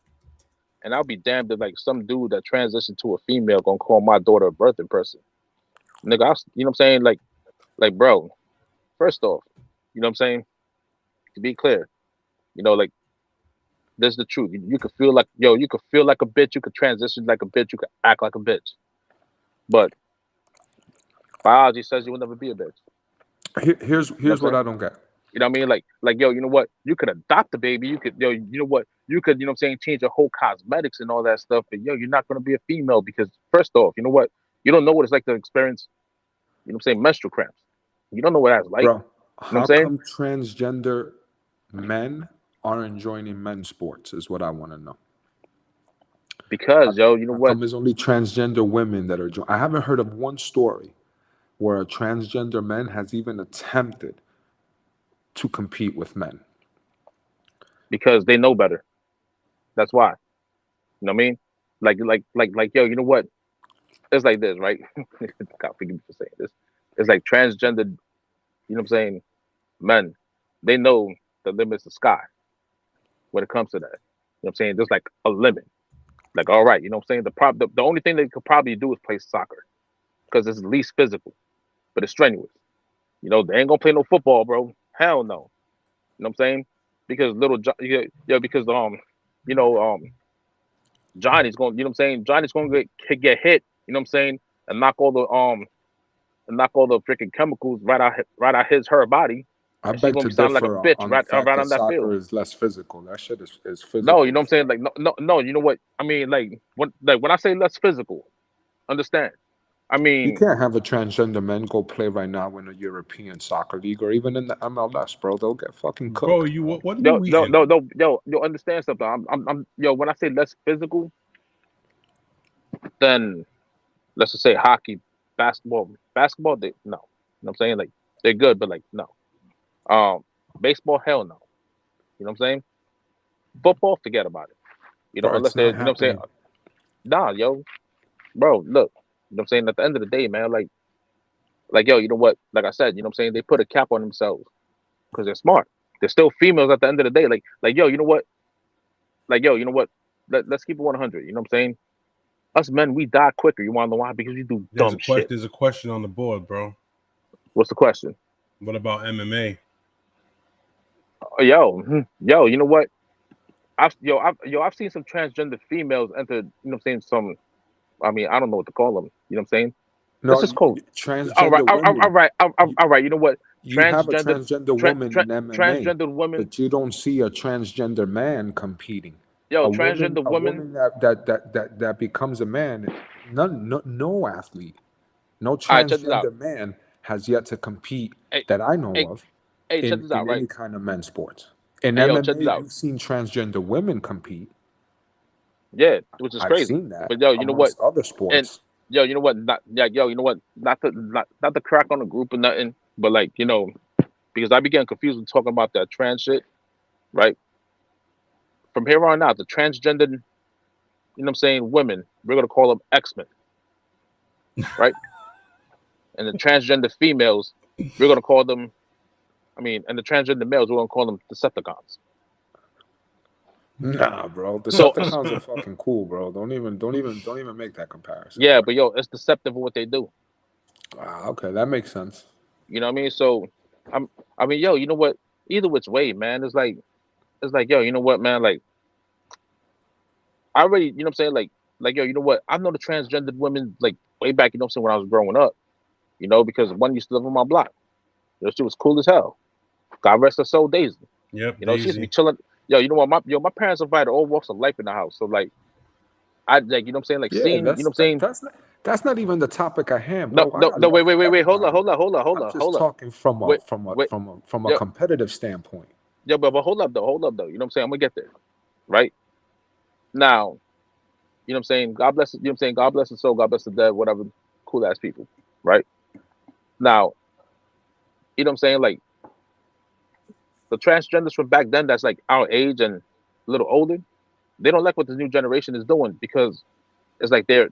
And I'll be damned if, like, some dude that transitioned to a female gonna call my daughter a birthing person. Nigga, you know what I'm saying? Like, bro, first off, you know what I'm saying? To be clear, you know, like, this is the truth. You could feel like, you could feel like a bitch, you could transition like a bitch, you could act like a bitch. But biology says you will never be a bitch. Here's what I don't get. You know what I mean? Like yo, you know what? You could adopt a baby. You could, yo, you know what? You could, you know what I'm saying, change your whole cosmetics and all that stuff. But yo, you're not gonna be a female because first off, you know what? You don't know what it's like to experience, you know what I'm saying, menstrual cramps. You don't know what that's like. Bro, You know what I'm how saying? come transgender men aren't joining men's sports is what I want to know. Because yo, you know How what? come it's only transgender women that are joining? I haven't heard of one story where a transgender man has even attempted to compete with men. Because they know better. That's why. You know what I mean? Like yo, you know what? It's like this, right? God forgive me for saying this. It's like transgender, you know what I'm saying, men, they know the limit's the sky when it comes to that. You know what I'm saying? There's like a limit. Like, all right, you know what I'm saying? The only thing they could probably do is play soccer because it's least physical, but it's strenuous. You know, they ain't gonna play no football, bro. Hell no. You know what I'm saying? Because because you know, Johnny's going, you know what I'm saying? Johnny's gonna get hit, you know what I'm saying, and knock all the freaking chemicals right out her body, I and she's beg gonna to be sounding like a differ bitch on the fact right that on that soccer field. is less physical. That shit is No, you physical know what I'm as saying? fuck. Like no, you know what? I mean, when I say less physical, understand. I You mean, can't have a transgender man go play right now in a European soccer league or even in the MLS, bro. They'll get fucking Bro, cooked. you Bro. what league yo, we no, in? no, no, yo, understand something. Yo, when I say less physical, then let's just say hockey, basketball, they no. You know what I'm saying? Like they're good, but like no. Um, baseball, hell no. You know what I'm saying? Football, forget about it. You know, Bro, unless it's they're, not you know what I'm saying? happening. Nah, yo, bro, look, you know what I'm saying? At the end of the day, man, like yo, you know what? Like I said, you know what I'm saying? They put a cap on themselves because they're smart. They're still females at the end of the day. Like yo, you know what? Like yo, you know what? Let's keep it 100. You know what I'm saying? Us men, we die quicker. You want to know why? Because we do dumb shit. There's a question on the board, bro. What's the question? What about MMA? Yo, you know what? I've seen some transgender females enter. You know what I'm saying? Some, I mean, I don't know what to call them. You know what I'm saying? This No, is called. transgender women. You, All right. You know what? you have a Transgender, transgender woman in MMA, transgender women. but you don't see a transgender man competing. Yo, transgender A women. woman that becomes a man, no athlete, no All right, check this out. transgender man has yet to compete Hey, that I know hey, of hey, check this out, in right? any kind of men's sports. In Hey, yo, check this MMA, out. you've seen transgender women compete. Yeah, which is I've crazy. seen that But yo, you know what? amongst other And sports. yo, you know what? Yo, you know what? Not to crack on the group or nothing, but like, you know, because I be getting confused when talking about that trans shit, right? From here on out, the transgender, you know what I'm saying, women, we're gonna call them X-Men, right? And the transgender females, we're gonna call them, I mean, and the transgender males, we're gonna call them Decepticons. Nah, bro. So Decepticons are fucking cool, bro. Don't even make that comparison, yeah, bro. but yo, it's deceptive of what they do. Ah, okay, that makes sense. You know what I mean? So I'm I mean, yo, you know what? Either which way, man, it's like, yo, you know what, man? Like I already, you know what I'm saying? Like, yo, you know what? I've known the transgendered women like way back, you know what I'm saying, when I was growing up, you know, because one used to live on my block. You know, she was cool as hell. God rest her soul, Daisy. Yep, You know, she used to be Daisy. chilling. Yo, you know what? My parents invited all walks of life in the house. So like I like, you know what I'm saying? Like Yeah, seeing, you know what I'm saying? that's not even the topic at hand, No, bro. I no, got no, love for wait, everybody. hold I'm up, just hold up. talking from Wait, wait, a yo, competitive standpoint. yo, but hold up though. You know what I'm saying? I'm gonna get there. Right? Now, you know what I'm saying? God bless, you know what I'm saying? God bless the soul, God bless the dead, whatever, cool ass people. Right? Now, you know what I'm saying? Like the transgenders from back then that's like our age and a little older, they don't like what the new generation is doing because it's like they're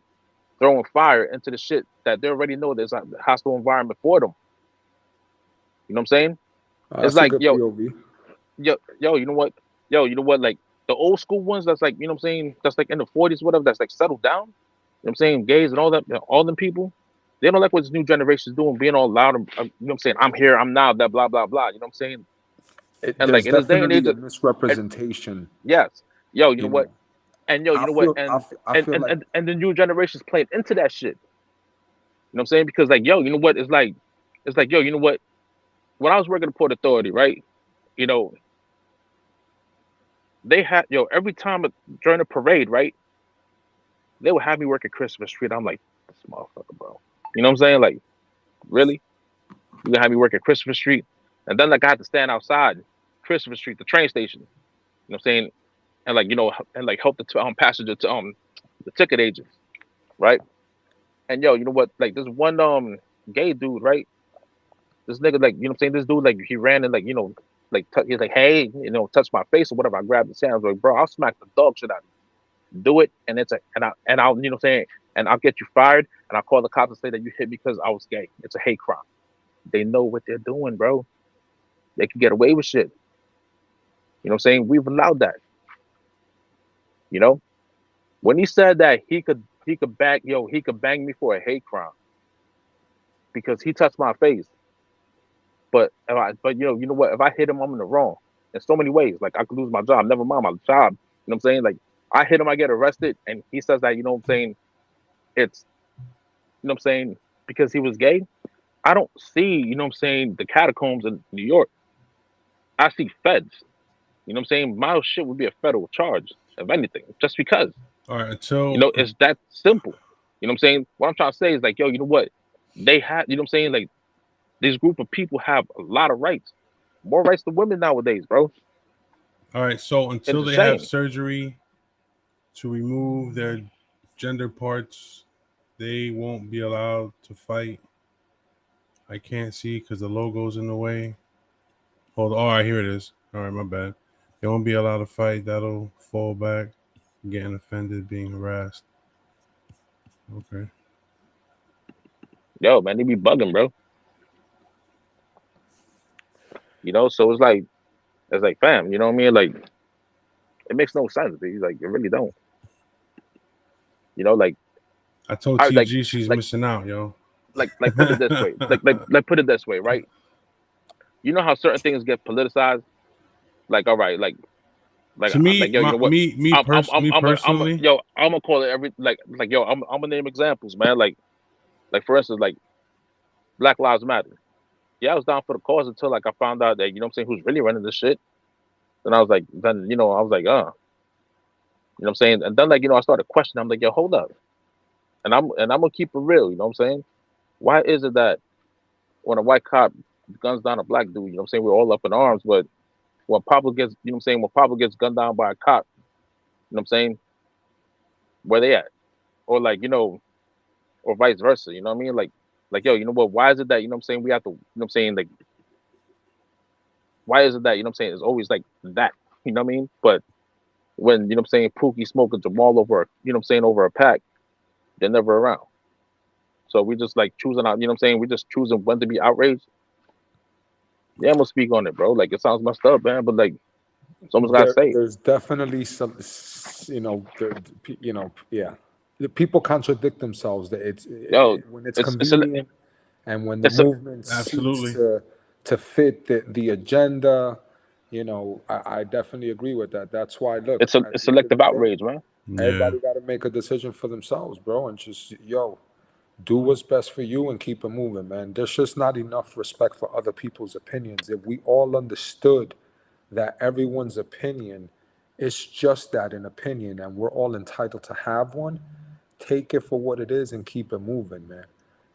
throwing fire into the shit that they already know there's a hostile environment for them. You know what I'm saying? It's That's a like, good POV. you know what? Yo, you know what? Like the old school ones that's like, you know what I'm saying? That's like in the 40s, whatever, that's like settled down. You know what I'm saying? Gays and all that, all them people, they don't like what this new generation is doing, being all loud and, you know what I'm saying? I'm here, I'm now, that blah, blah, blah. You know what I'm saying? And like There's in this day and age, definitely a and misrepresentation. yes, yo, you know You what? know, And yo, you know what? I feel like And the new generation's playing into that shit. You know what I'm saying? Because like, yo, you know what? It's like, yo, you know what? When I was working at the Port Authority, right? you know, they had every time during the parade, right? They would have me work at Christmas Street. I'm like, this motherfucker, bro. You know what I'm saying? Like, really? You gonna have me work at Christopher Street? And then like I had to stand outside Christopher Street, the train station. You know what I'm saying? And like, and like help the passenger to the ticket agents, right? And you know what? Like this one gay dude, right? This nigga, like, you know what I'm saying? This dude, like, he ran and like, like he's like, hey, touch my face or whatever. I grabbed the sand. I was like, bro, I'll smack the dog shit out of you. Do it, and I'll you know what I'm saying, and I'll get you fired, and I'll call the cops and say that you hit me because I was gay. It's a hate crime. They know what they're doing, bro. They can get away with shit. You know what I'm saying? We've allowed that. You know? When he said that he could bang me for a hate crime because he touched my face. But you know what? If I hit him, I'm in the wrong in so many ways. Like I could lose my job. Never mind my job. You know what I'm saying? Like I hit him, I get arrested, and he says that, you know what I'm saying, it's, you know what I'm saying, because he was gay. I don't see, you know what I'm saying, the catacombs in New York. I see feds. You know what I'm saying? My shit would be a federal charge, if anything, just because. All right, until You know, it's that simple. You know what I'm saying? What I'm trying to say is like, yo, you know what? They have, you know what I'm saying? Like, this group of people have a lot of rights. More rights than women nowadays, bro. all right, so until It's they a have shame. surgery to remove their gender parts, they won't be allowed to fight. I can't see because the logo's in the way. Hold on. All right, here it is. All right, my bad. They won't be allowed to fight. That'll fall back. Getting offended, being harassed. Okay. Yo, man, they be bugging, bro. You know, so it's like, fam, you know what I mean? Like, it makes no sense, dude. Like, it really don't. You know, like, I told I TG she's like missing out, yo. like put it this way. Like put it this way, right? You know how certain things get politicized? Like, all right, like To me, yo, you know what? me personally, Yo, I'm gonna call it yo, I'm gonna name examples, man. Like for instance, like Black Lives Matter. Yeah, I was down for the cause until like I found out that, you know what I'm saying, who's really running this shit. Then I was like, you know what I'm saying? And then like, I started questioning. I'm like, yo, hold up. And I'm gonna keep it real, you know what I'm saying? Why is it that when a white cop guns down a black dude, you know what I'm saying, we're all up in arms, but when Pablo gets, you know what I'm saying, when Pablo gets gunned down by a cop, you know what I'm saying, where they at? Or like, or vice versa, you know what I mean? Like, yo, you know what, why is it that, you know what I'm saying, we have to, you know what I'm saying, like, why is it that, you know what I'm saying, it's always like that, you know what I mean? But when, you know what I'm saying, Pookie smoking Jamal over, you know what I'm saying, over a pack, they're never around. So we just like choosing out, you know what I'm saying, we just choosing when to be outraged. Yeah, I'm gonna speak on it, bro. Like, it sounds messed up, man, but like, someone's gotta say it. There's definitely some, yeah. The people contradict themselves. That Yo, when it's it's convenient, and when the it's a, movement Absolutely. suits to fit the agenda. I definitely agree with that. That's why, look, it's a at it's the end of the selective day, outrage, man. Yeah. everybody got to make a decision for themselves, bro, and just do what's best for you and keep it moving, man. There's just not enough respect for other people's opinions. If we all understood that everyone's opinion is just that, an opinion, and we're all entitled to have one, take it for what it is and keep it moving, man.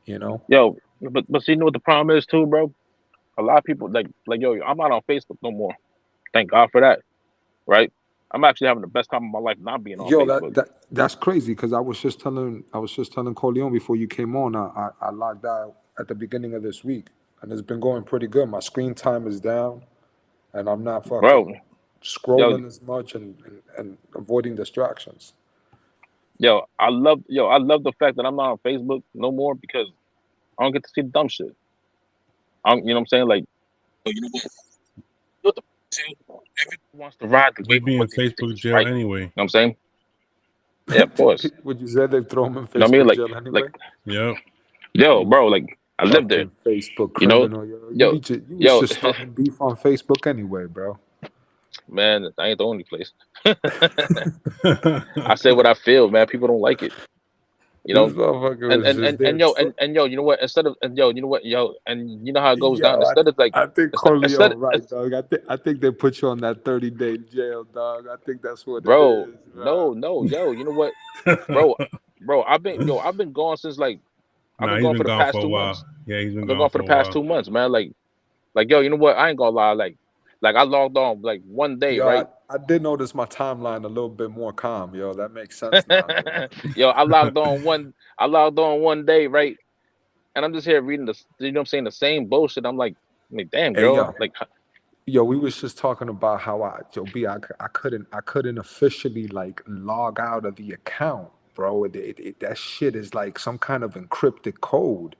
Yo, but see, you know what the problem is too, bro? A lot of people like yo, I'm not on Facebook no more. Thank God for that, right? I'm actually having the best time of my life not being on Yo, Facebook. that's crazy, because I was just telling Corleone before you came on. I logged out at the beginning of this week, and it's been going pretty good. My screen time is down, and I'm not Bro, fucking scrolling as much and avoiding distractions. I love the fact that I'm not on Facebook no more because I don't get to see the dumb shit. You know what I'm saying? Like, you know what? Everyone wants to ride the You'd wave be of in what they think Facebook is jail right. You know anyway. what I'm saying? Yeah, of course. Would you say they throw him in You know what I mean? Facebook Like, jail anyway? Yep. yo, You bro, like I lived there. fucking Facebook You know, criminal, yo. yo, You was yo, just starting beef on Facebook anyway, bro. man, I ain't the only place. I say what I feel, man. People don't like it. You This know, motherfucker was just there. and yo, you know what? Instead of and yo, you know what, yo, and you know how it goes down. Yo, Instead of like, I think instead Corleone right, dog. I think they put you on that 30-day jail, dog. I think that's what it bro, is, bro. no, yo, you know what, bro, I've been gone since like I've Nah, been he's gone been for the gone past for a 2 months. while. Yeah, he's been I've been gone gone for for the a past while. 2 months, man. Like yo, you know what? I ain't gonna lie, like I logged on like one day, Yo, right? I did notice my timeline a little bit more calm, yo. That makes sense now, yo. Yo, I logged on one day, right? And I'm just here reading the, you know what I'm saying, the same bullshit. I'm like, damn, Hey, girl, yo. like, Yo, we was just talking about how I couldn't officially like log out of the account, bro. That shit is like some kind of encrypted code.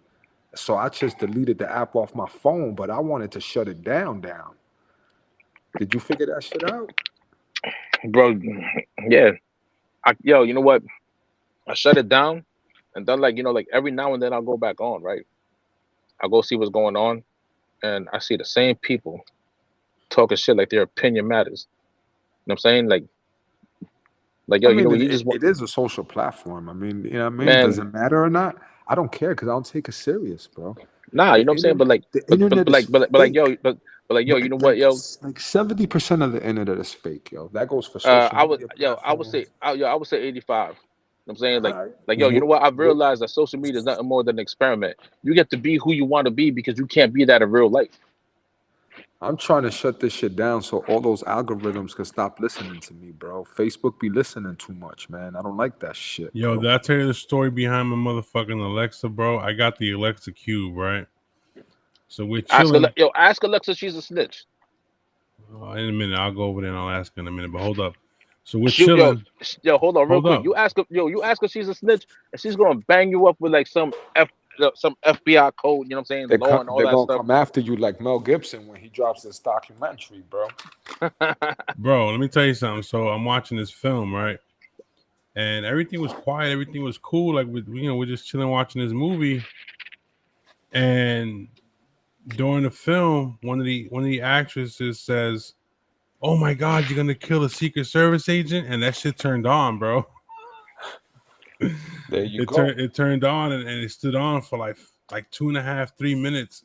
So I just deleted the app off my phone, but I wanted to shut it down. Did you figure that shit out? bro, yeah, yo, you know what? I shut it down, and then like, you know, like every now and then I'll go back on, right? I'll go see what's going on, and I see the same people talking shit like their opinion matters. You know what I'm saying? Like I yo, you know mean, what? You just want, it is a social platform. I mean, you know what I mean? Does man, it matter or not? I don't care because I don't take it serious, bro. nah, you The know what I'm saying? internet, the internet is But like yo, fake. but like yo, you know what, yo? 70% of the internet is fake, yo. That goes for social media platforms. I would say 85. You know what I'm saying? All right. Like yo, you know what? I've realized that social media is nothing more than an experiment. You get to be who you want to be because you can't be that in real life. I'm trying to shut this shit down so all those algorithms can stop listening to me, bro. Facebook be listening too much, man. I don't like that shit, Yo, bro. did I tell you the story behind my motherfucking Alexa, bro? I got the Alexa Cube, right? So we're chilling. Ask Alexa, she's a snitch. In a minute, I'll go over there and I'll ask her in a minute. But hold up. So we're Shoot, yo, chilling. hold on, real Hold quick. up. You ask her she's a snitch, and she's gonna bang you up with like some FBI code. You know what I'm saying? Law and all They're that gonna stuff. come after you like Mel Gibson when he drops this documentary, bro. Bro, let me tell you something. So I'm watching this film, right? And everything was quiet. Everything was cool. Like, we're just chilling watching this movie. And during the film, one of the actresses says, "Oh my God, you're gonna kill a Secret Service agent," and that shit turned on, bro. There you go. It turned on and it stood on for like 2.5-3 minutes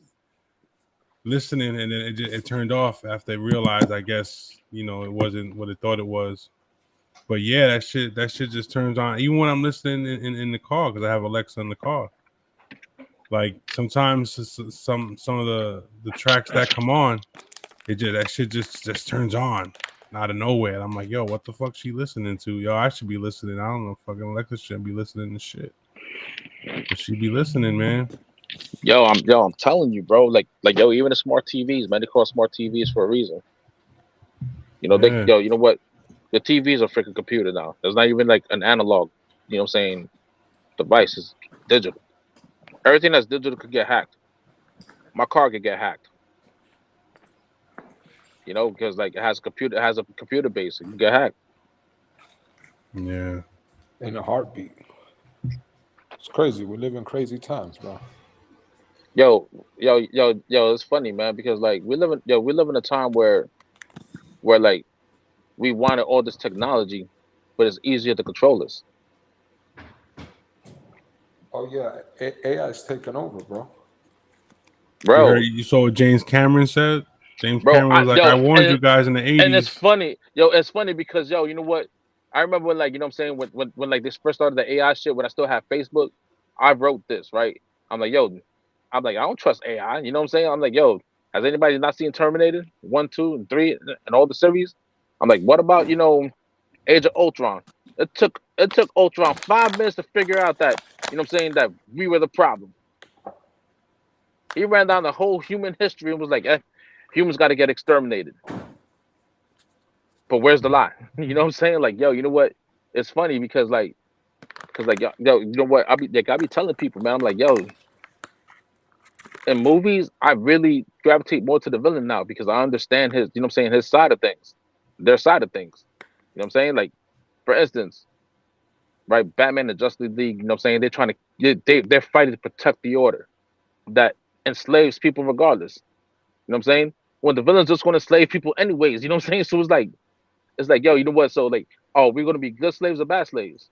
listening, and then it turned off after they realized, I guess, it wasn't what it thought it was. But yeah, that shit just turns on even when I'm listening in the car because I have Alexa in the car. Like sometimes some of the tracks that come on, that shit just turns on out of nowhere. And I'm like, yo, what the fuck she listening to? Yo, I should be listening. I don't know, fucking Alexa shouldn't be listening to shit, but she be listening, man. I'm telling you, bro. Yo, even the smart TVs, man, they call smart TVs for a reason. You know, Yeah. you know what? The TV is a freaking computer now. There's not even like an analog, you know what I'm saying, device is digital. Everything that's digital could get hacked. My car could get hacked. You know, because like it has a computer base, it can get hacked. Yeah. In a heartbeat. It's crazy. We live in crazy times, bro. Yo, it's funny, man, because like we live in a time where like we wanted all this technology, but it's easier to control us. Oh yeah, AI is taking over, bro. Bro, You saw what James Cameron said? James bro, Cameron was like, I warned you guys in the and it's 80s. funny, it's funny because you know what? I remember when like, you know what I'm saying, when like this first started the AI shit, when I still had Facebook, I wrote this, right? I'm like, I don't trust AI. You know what I'm saying? I'm like, yo, has anybody not seen Terminator 1, 2, and 3 and all the series? I'm like, what about, Age of Ultron? It took Ultron 5 minutes to figure out that, you know what I'm saying, that we were the problem. He ran down the whole human history and was like, humans got to get exterminated. But where's the lie? You know what I'm saying? Like, yo, you know what? It's funny because yo, you know what? I be telling people, man. I'm like, yo, in movies, I really gravitate more to the villain now because I understand his, you know what I'm saying, his side of things, their side of things. You know what I'm saying? Like, for instance, right, Batman and Justice League. You know what I'm saying? They're fighting to protect the order that enslaves people regardless. You know what I'm saying? When the villain's just going to enslave people anyways. You know what I'm saying? So it's like, yo, you know what? So like, oh, we're gonna be good slaves or bad slaves?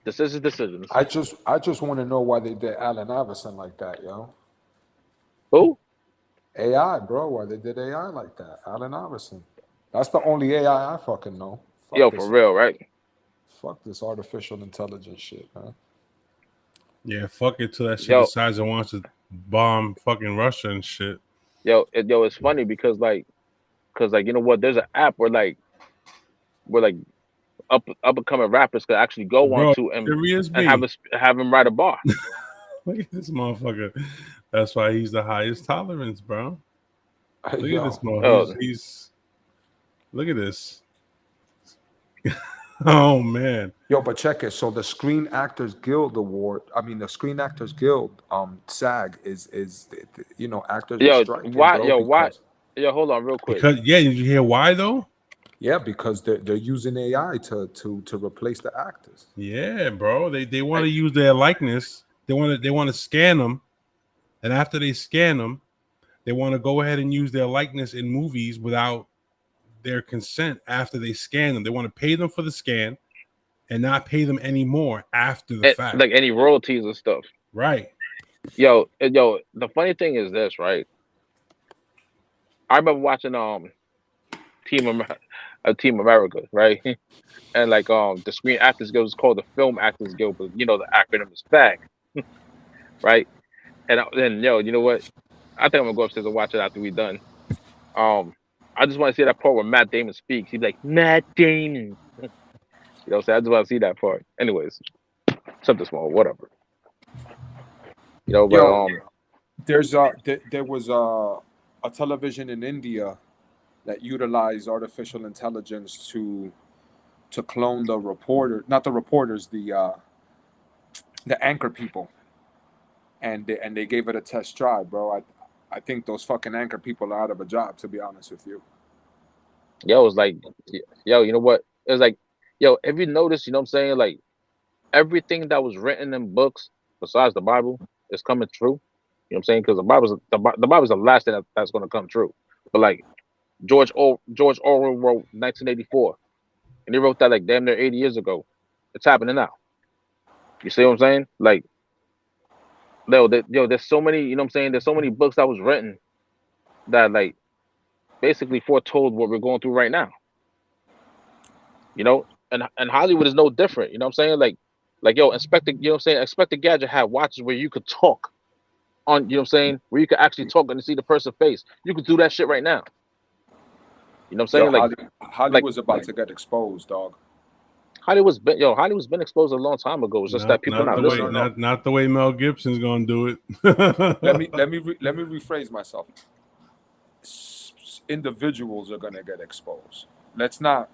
Decisions. I just want to know why they did Allen Iverson like that, yo. Who? AI, bro. Why they did AI like that? Allen Iverson. That's the only AI I fucking know. Yo, for real, right? Fuck this artificial intelligence shit, man. Yeah, fuck it till that shit Yo, decides it wants to bomb fucking Russia and shit. yo, it's funny because you know what? There's an app where up and coming rappers could actually go on Bro, to and serious have me. have him write a bar. Look at this motherfucker. That's why he's the highest tolerance, bro. Look Yo. at this Oh, motherfucker. He's look at this. Oh man. Yo, but check it. So the Screen Actors Guild Award, I mean the Screen Actors Guild, SAG is you know, actors are yo, striking, why? bro, Yo, why? because Yo, hold on, real quick. Because yeah, did you hear why though? yeah, because they're using AI to replace the actors. Yeah, bro. They want to use their likeness. They want to scan them, and after they scan them, they want to go ahead and use their likeness in movies without their consent. After they scan them, they want to pay them for the scan and not pay them anymore after the fact. Like any royalties and stuff. Right. Yo, the funny thing is this, right? I remember watching Team America, right? And like the Screen Actors Guild is called the Film Actors Guild, but you know the acronym is FAG, right? And then yo, you know what? I think I'm gonna go upstairs and watch it after we're done. I just want to see that part where Matt Damon speaks. He'd be like, Matt Damon. You know what I'm saying? I just want to see that part. Anyways, something small, whatever. You know, but Yo, there was a television in India that utilized artificial intelligence to clone the reporter, not the reporters, the anchor people, and they gave it a test try, bro. I think those fucking anchor people are out of a job, to be honest with you. yo, it was like, yo, you know what? It was like, yo, if you notice, you know what I'm saying? Like everything that was written in books besides the Bible is coming true. You know what I'm saying? Because the Bible's the last thing that's going to come true. But like George Orwell wrote 1984, and he wrote that like damn near 80 years ago. It's happening now. You see what I'm saying? Like, there's so many. You know what I'm saying? There's so many books that was written that like basically foretold what we're going through right now. You know, and Hollywood is no different. You know what I'm saying? Like yo, Inspector. You know what I'm saying? Inspector Gadget had watches where you could talk on. You know what I'm saying? Where you could actually talk and see the person's face. You could do that shit right now. You know what I'm saying? Yo, Like Hollywood's about to get exposed, dog. Hollywood's been exposed a long time ago. It's just that people not listening. Not the way Mel Gibson's gonna do it. let me rephrase myself. Individuals are gonna get exposed. Let's not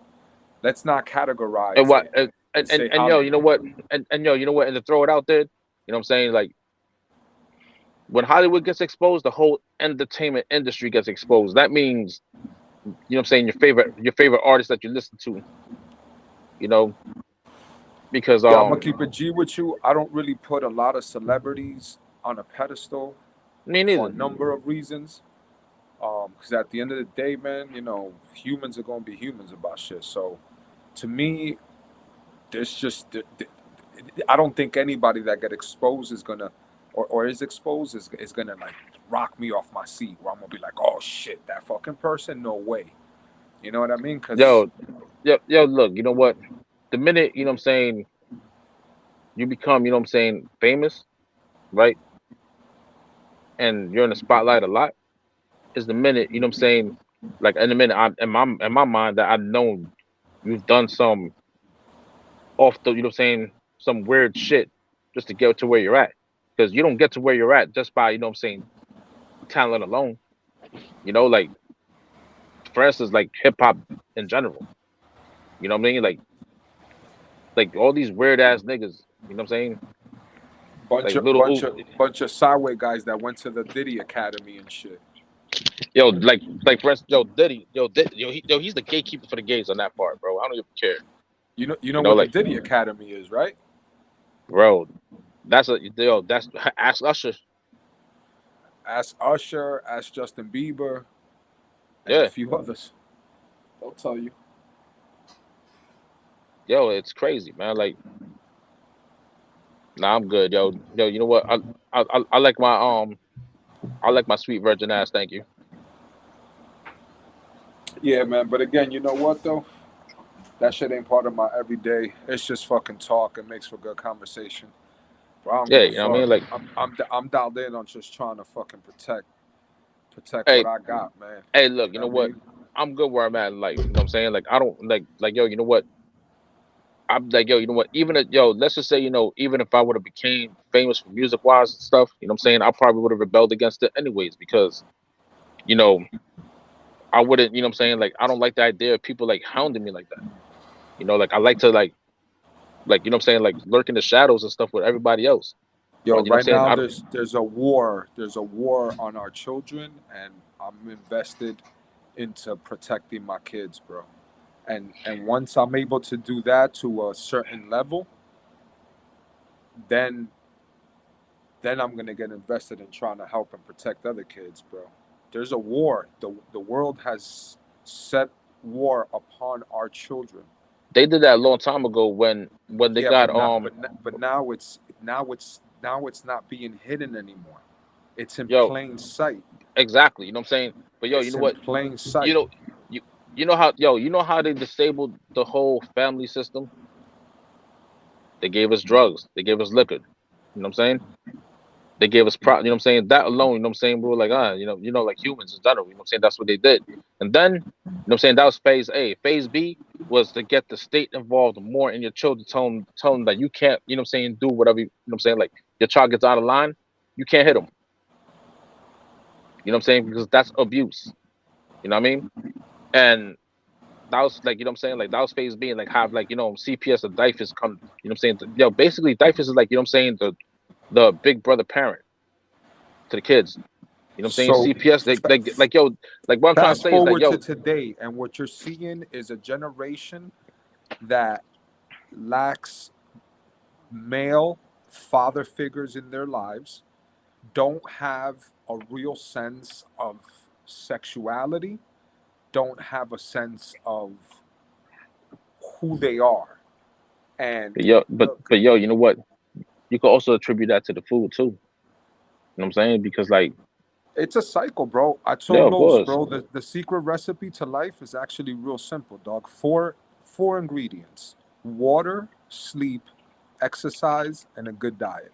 categorize And what it. and yo, you know what? And yo, you know what? And to throw it out there, you know what I'm saying? Like when Hollywood gets exposed, the whole entertainment industry gets exposed. That means, you know what I'm saying, your favorite artist that you listen to, you know, because Yeah, I'm gonna keep it G with you. I don't really put a lot of celebrities on a pedestal me for neither. a number of reasons. Because at the end of the day, man, you know, humans are gonna be humans about shit. So, to me, there's just I don't think anybody that get exposed is gonna or is exposed is gonna like rock me off my seat where I'm gonna be like, oh shit, that fucking person, no way. You know what I mean? Because Yo, look, you know what? The minute, you know what I'm saying, you become, you know what I'm saying, famous, right? And you're in the spotlight a lot, is the minute, you know what I'm saying, like in a minute, in my mind that I've known you've done some off the, you know what I'm saying, some weird shit just to get to where you're at. Because you don't get to where you're at just by, you know what I'm saying, talent alone. You know, like for instance, like hip hop in general. You know what I mean? Like all these weird ass niggas, you know what I'm saying? Like bunch of sideway guys that went to the Diddy Academy and shit. Yo, like for instance, Diddy, he's the gatekeeper for the gays on that part, bro. I don't even care. You know what like, the Diddy Academy is, right? Bro, that's ask Usher. Ask Usher, ask Justin Bieber, and a few others. They'll tell you. Yo, it's crazy, man. Like Nah, I'm good, yo. Yo, you know what? I like I like my sweet virgin ass. Thank you. Yeah, man. But again, you know what though? That shit ain't part of my everyday. It's just fucking talk. It makes for good conversation. But I don't Yeah, give a you know what I fuck. mean. Like, I'm dialed in on just trying to fucking protect hey, what I got, man. hey, look, You you know know what I what? mean? I'm good where I'm at in life. You know what I'm saying? Like, I don't like yo. You know what? I'm like yo. You know what? Even if, yo, let's just say even if I would have became famous for music wise and stuff, you know what I'm saying? I probably would have rebelled against it anyways because you know I wouldn't. You know what I'm saying? Like, I don't like the idea of people like hounding me like that. Like I like to you know what I'm saying? Like lurk in the shadows and stuff with everybody else. Yo, But you know what I'm right saying? now I don't. there's a war. There's a war on our children, and I'm invested into protecting my kids, bro. And once I'm able to do that to a certain level, then I'm gonna get invested in trying to help and protect other kids, bro. There's a war. The world has set war upon our children. They did that a long time ago when they Yeah, got but now it's not being hidden anymore. It's in yo, plain sight. exactly. You know what I'm saying? But yo, you It's know in what? plain You sight. know you you know how yo, you know how they disabled the whole family system? They gave us drugs. They gave us liquor. You know what I'm saying? They gave us you know what I'm saying? That alone, you know what I'm saying? We were like, like humans in general, you know what I'm saying? That's what they did. And then, you know what I'm saying? That was phase A. Phase B was to get the state involved more in your children, tell them that you can't, you know what I'm saying, do whatever you know what I'm saying? Like your child gets out of line, you can't hit them. You know what I'm saying? Because that's abuse. You know what I mean? And that was like, you know what I'm saying? Like that was phase B and like have like, CPS or DIFUS come, you know what I'm saying? Basically DIFUS is like, you know what I'm saying, the big brother parent to the kids. You know what I'm saying? So CPS, they like yo, like what I'm trying to fast say is like forward to yo, today, and what you're seeing is a generation that lacks male father figures in their lives, don't have a real sense of sexuality, don't have a sense of who they are. And yo, but look, but yo, you know what? You could also attribute that to the food too. You know what I'm saying? Because like, it's a cycle, bro. I yeah, told of Los, course, bro, the secret recipe to life is actually real simple, dog. Four ingredients: water, sleep, exercise, and a good diet.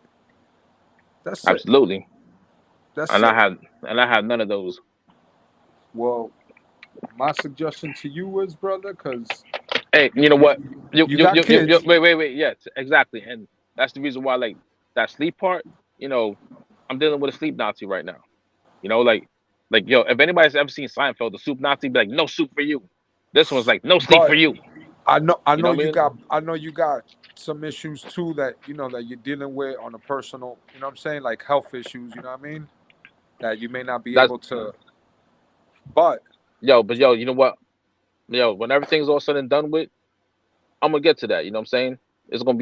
That's it. absolutely. That's And I it. have and I have none of those. Well, my suggestion to you is, brother, because Hey, you, you know you what? You you you got you, you, you kids. wait, yes, exactly. And that's the reason why like that sleep part, I'm dealing with a sleep Nazi right now. Like yo, if anybody's ever seen Seinfeld, the soup Nazi be like, no soup for you. This one's like, no sleep for But you. I You know know what I you mean? got some issues too that that you're dealing with on a personal, what I'm saying, like health issues, you know what I mean? That you may not be That's able to, but but yo, you know what? Yo, when everything's all said and done with, I'm gonna get to that. You know what I'm saying? It's gonna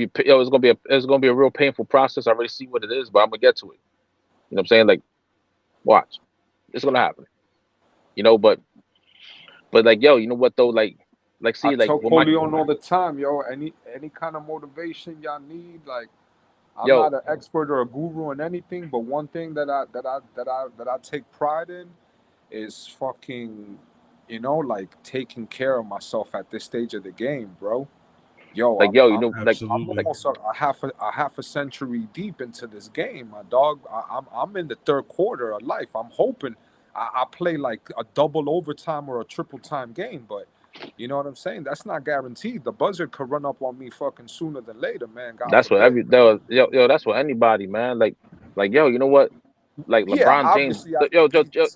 be a real painful process. I already see what it is, but I'm gonna get to it. You know what I'm saying? Like, watch, it's gonna happen. But like, yo, you know what though? Like, I see, like, tell with my Coleon all the time, yo, any kind of motivation y'all need, like I'm yo, not an expert or a guru in anything, but one thing that I take pride in is fucking, like taking care of myself at this stage of the game, bro. Yo, like, I'm yo, I'm I'm Absolutely. almost a half a century deep into this game, my dog. I'm in the third quarter of life. I'm hoping I play like a double overtime or a triple time game, but you know what I'm saying? That's not guaranteed. The buzzer could run up on me fucking sooner than later, man. God that's what forbid. that's what anybody, man. Like, yo, you know what? Like Yeah, LeBron James, obviously, I think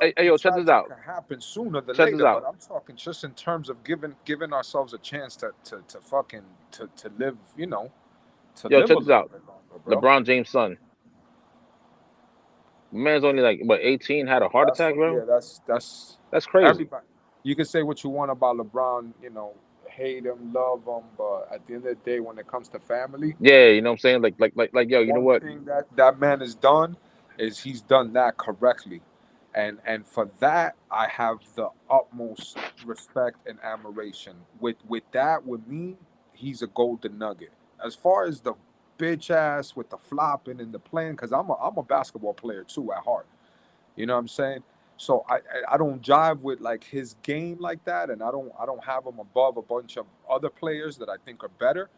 hey, something yo, check this tragic out. can happen sooner than Check this later. But out. I'm talking just in terms of giving ourselves a chance to fucking to live, to Yo, live a check this little out. bit longer, bro. LeBron James' son. Man's only like what 18, had a heart attack, bro. That's That's crazy. everybody. You can say what you want about LeBron, hate him, love him, but at the end of the day, when it comes to family, Yeah, you know what I'm saying? Like, yo, you know one what? thing that man has done is he's done that correctly, and for that I have the utmost respect and admiration. With me, he's a golden nugget. As far as bitch ass with the flopping and the playing, because I'm a basketball player too at heart. You know what I'm saying? So I don't jive with like his game like that, and I don't have him above a bunch of other players that I think are better.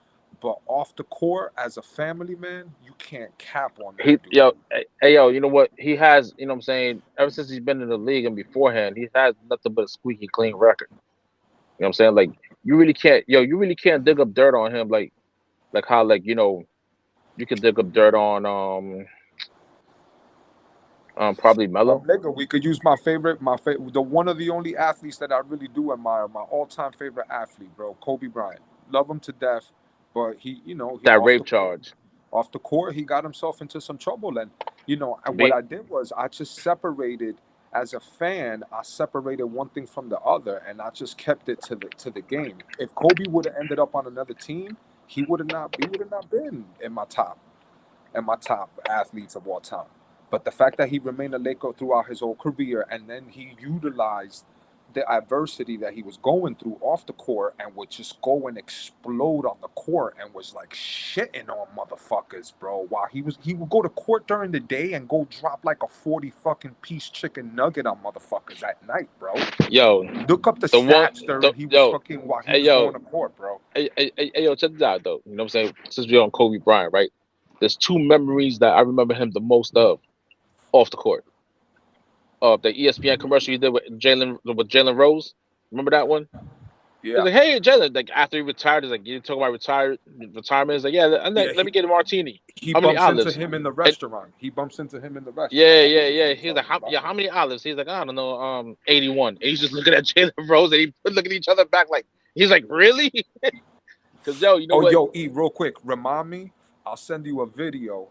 But off the court, as a family man, you can't cap on that dude. Yo, you know what? He has, you know what I'm saying, ever since he's been in the league and beforehand, he has nothing but a squeaky clean record. You know what I'm saying? Like you really can't dig up dirt on him like how like, you know, you could dig up dirt on probably Melo. Nigga, we could use the one of the only athletes that I really do admire, my all-time favorite athlete, bro, Kobe Bryant. Love him to death, but he, you know, That rape charge. Off the court, he got himself into some trouble, and you know, and Be- what I did was I just separated. As a fan, I separated one thing from the other, and I just kept it to the game. If Kobe would have ended up on another team, he would have not been in my top athletes of all time. But the fact that he remained a Laker throughout his whole career, and then he utilized the adversity that he was going through off the court and would just go and explode on the court and was like shitting on motherfuckers, bro. While he would go to court during the day and go drop like a 40 fucking piece chicken nugget on motherfuckers at night, bro. Yo, Look up the stats while he was going to court, bro. Yo, check this out though. You know what I'm saying? Since we're on Kobe Bryant, right? There's two memories that I remember him the most of off the court. The ESPN commercial he did with Jalen Rose. Remember that one? Yeah. He's like, hey, Jalen. Like after he retired, he's like, you talk about retirement. He's like, yeah, let me get a martini. He How many bumps olives? into him in the restaurant. Yeah. He's like, how many olives? He's like, I don't know, 81. And he's just looking at Jalen Rose, and he looking at each other back like, he's like, really? Because you know what? Yo, E, real quick, remind me. I'll send you a video.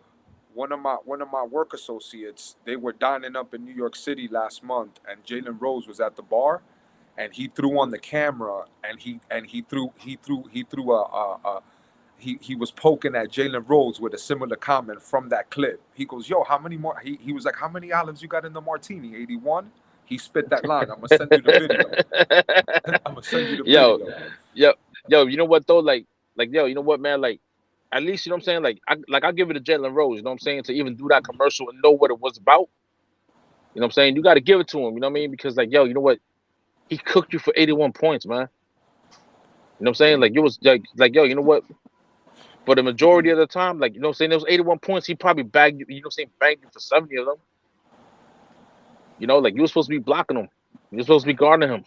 One of my work associates, they were dining up in New York City last month, and Jalen Rose was at the bar, and he threw on the camera, and he was poking at Jalen Rose with a similar comment from that clip. He goes, "Yo, how many more?" He was like, "How many olives you got in the martini? 81?" He spit that line. I'm gonna send you the video. I'm gonna send you the video. Yo, you know what though? Like, yo, you know what, man? Like, at least, you know what I'm saying? I'll give it to Jalen Rose, you know what I'm saying? To even do that commercial and know what it was about. You know what I'm saying? You got to give it to him, you know what I mean? Because, like, yo, you know what? He cooked you for 81 points, man. You know what I'm saying? Like, it was like, yo, you know what? For the majority of the time, like, you know what I'm saying? Those 81 points, he probably bagged you, you know what I'm saying? Bagged you for 70 of them. You know, like, you were supposed to be blocking him. You were supposed to be guarding him.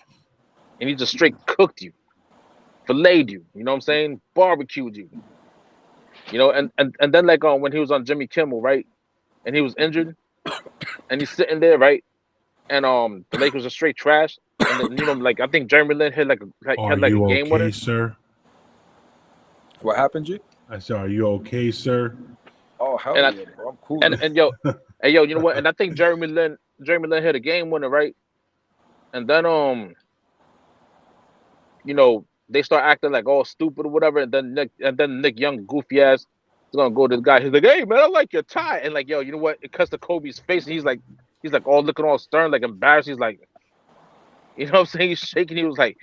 And he just straight cooked you. Filleted you. You know what I'm saying? Barbecued you. You know, and then like when he was on Jimmy Kimmel, right? And he was injured, and he's sitting there, right? And the Lakers are straight trash. And then, you know, like I think Jeremy Lin had like a game winner. Sir? What happened, G? I said, are you okay, sir? Oh hell yeah, bro. I'm cool. And yo, hey yo, you know what? And I think Jeremy Lin hit a game winner, right? And then you know, they start acting like all stupid or whatever, and then Nick Young, goofy ass, is gonna go to the guy. He's like, "Hey man, I like your tie," and like, yo, you know what? It cuts to Kobe's face, and he's like all looking all stern, like embarrassed. He's like, you know what I'm saying? He's shaking. He was like,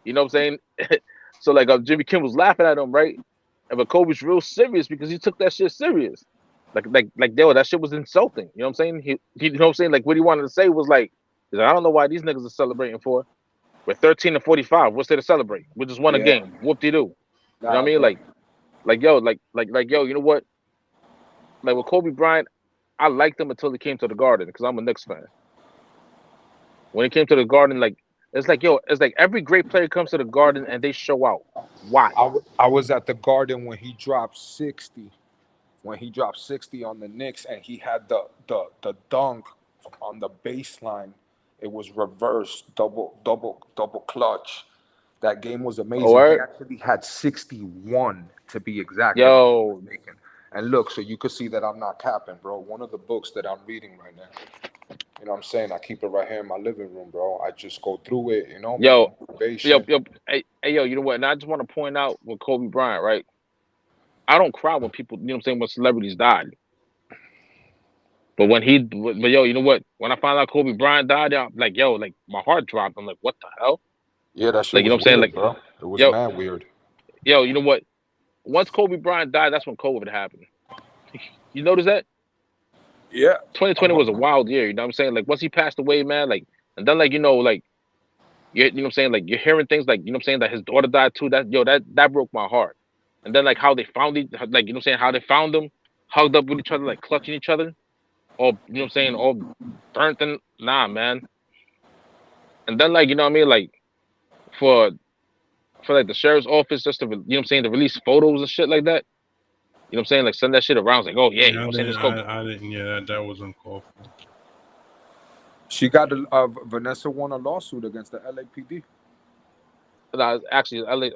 you know what I'm saying? So like, Jimmy Kim was laughing at him, right? But Kobe's real serious because he took that shit serious. Like, yo, that shit was insulting. You know what I'm saying? He you know what I'm saying? Like, what he wanted to say was like, he's like, I don't know why these niggas are celebrating for. We're 13-45. What's there to celebrate? We just won a game. Whoop-de-doo. You know what I mean? Like yo, yo, you know what? Like with Kobe Bryant, I liked him until he came to the Garden because I'm a Knicks fan. When he came to the Garden, like it's like every great player comes to the Garden and they show out. Why? I was at the Garden when he dropped 60. When he dropped 60 on the Knicks, and he had the dunk on the baseline. It was reverse, double clutch. That game was amazing. He actually had 61 to be exact. Yo. And look, so you could see that I'm not capping, bro. One of the books that I'm reading right now. You know what I'm saying? I keep it right here in my living room, bro. I just go through it, you know. Yo, hey, yo, you know what? And I just want to point out with Kobe Bryant, right? I don't cry when people, you know what I'm saying, when celebrities died. But yo, you know what? When I found out Kobe Bryant died, I'm like, yo, like my heart dropped. I'm like, what the hell? Yeah, that shit like, you know what I'm saying? Like, bro. It was mad weird. Yo, you know what? once Kobe Bryant died, that's when COVID happened. You notice that? Yeah. 2020 was a wild year. You know what I'm saying? Like once he passed away, man. Like and then like you know like you know what I'm saying? Like you're hearing things like you know what I'm saying that his daughter died too. That broke my heart. And then like how they found it, like you know what I'm saying, how they found them, hugged up with each other, like clutching each other, all you know what I'm saying, all burnt and nah, man. And then like you know what I mean, like for like the sheriff's office just to you know what I'm saying to release photos and shit like that. You know what I'm saying? Like send that shit around. It's like, oh yeah, you know what I'm saying? This Kobe. I didn't. Yeah, that was uncalled for. She got Vanessa won a lawsuit against the LAPD. Nah, actually, LA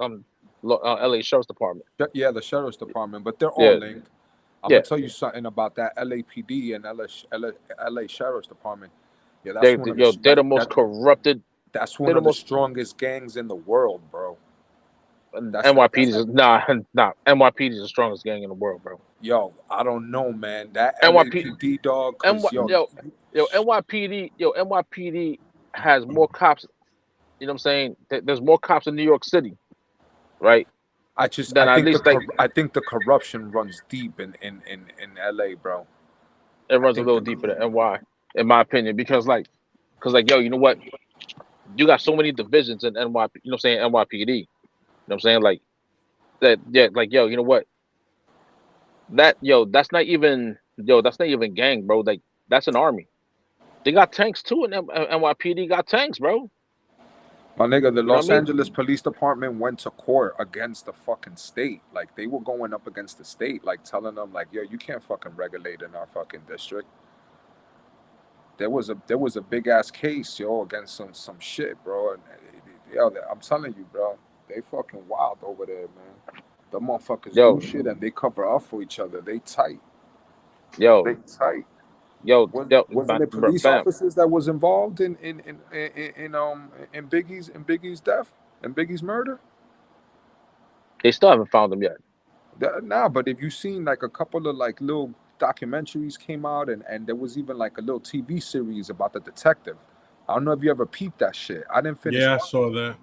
Sheriff's Department. Yeah, the sheriff's department, but they're Yeah. all linked. I'm Yeah. gonna tell you something about that LAPD and LA Sheriff's Department. Yeah, that's one of They're the most corrupted. That's one of the strongest gangs in the world, bro. NYPD is nah. NYPD is the strongest gang in the world, bro. Yo, I don't know, man. That LAPD dog. NYPD has more cops. You know what I'm saying? There's more cops in New York City, right? I think the corruption runs deep in LA, bro. It runs a little deeper than NY, in my opinion, because yo, you know what? You got so many divisions in NY. You know what I'm saying? NYPD. You know what I'm saying? Like that. Yeah. Like yo, you know what? That's not even gang, bro. Like that's an army. They got tanks too, and NYPD got tanks, bro. My nigga, the Los Angeles Police Department went to court against the fucking state. Like they were going up against the state, like telling them, like, yo, you can't fucking regulate in our fucking district. There was a big ass case, yo, against some shit, bro. And yo, I'm telling you, bro, they fucking wild over there, man. The motherfuckers do shit and they cover up for each other. They tight. They tight. Wasn't it police officers that was involved in Biggie's death and Biggie's murder? They still haven't found them yet. Nah, but if you seen like a couple of like little documentaries came out and there was even like a little TV series about the detective. I don't know if you ever peeped that shit. I didn't finish. Yeah, I saw that.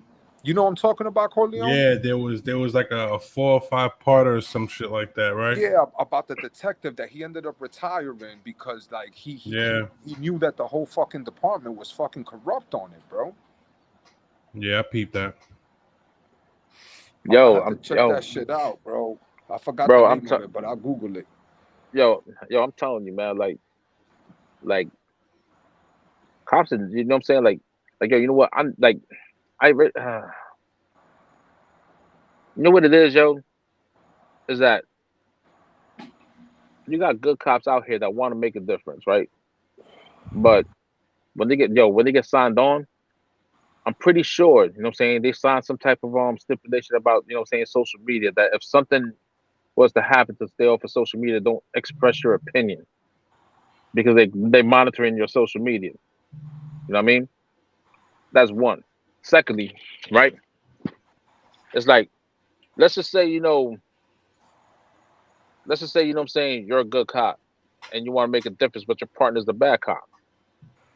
You know what I'm talking about, Corleone? Yeah, there was like a 4 or 5 parter or some shit like that, right? Yeah, about the detective that he ended up retiring because like he knew that the whole fucking department was fucking corrupt on it, bro. Yeah, I peeped that. Check that shit out, bro. I forgot the name of it, but I'll Google it. Yo, I'm telling you, man, like cops, you know what I'm saying? Like yo, you know what? You know what it is, yo? Is that you got good cops out here that want to make a difference, right? But when they get signed on, I'm pretty sure, you know what I'm saying, they signed some type of stipulation about, you know what I'm saying, social media, that if something was to happen, to stay off of social media, don't express your opinion. Because they monitoring your social media. You know what I mean? That's one. Secondly, right? It's like, let's just say, you know what I'm saying, you're a good cop and you want to make a difference, but your partner's the bad cop.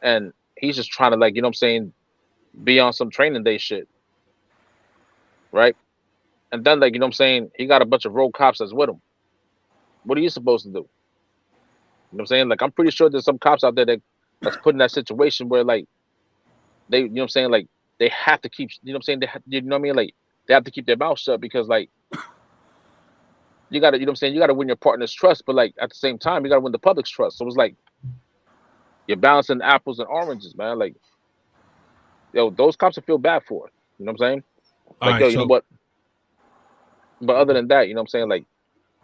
And he's just trying to, like, you know what I'm saying, be on some training day shit. Right? And then, like, you know what I'm saying, he got a bunch of rogue cops that's with him. What are you supposed to do? You know what I'm saying? Like, I'm pretty sure there's some cops out there that's put in that situation where, like, they, you know what I'm saying, like, they have to keep, you know what I'm saying, you know what I mean? Like, they have to keep their mouth shut because, like, you gotta, you know what I'm saying, you gotta win your partner's trust, but, like, at the same time, you gotta win the public's trust. So it's like, you're balancing apples and oranges, man. Like, yo, those cops I feel bad for. You know what I'm saying? Like, yo, you know what? But other than that, you know what I'm saying?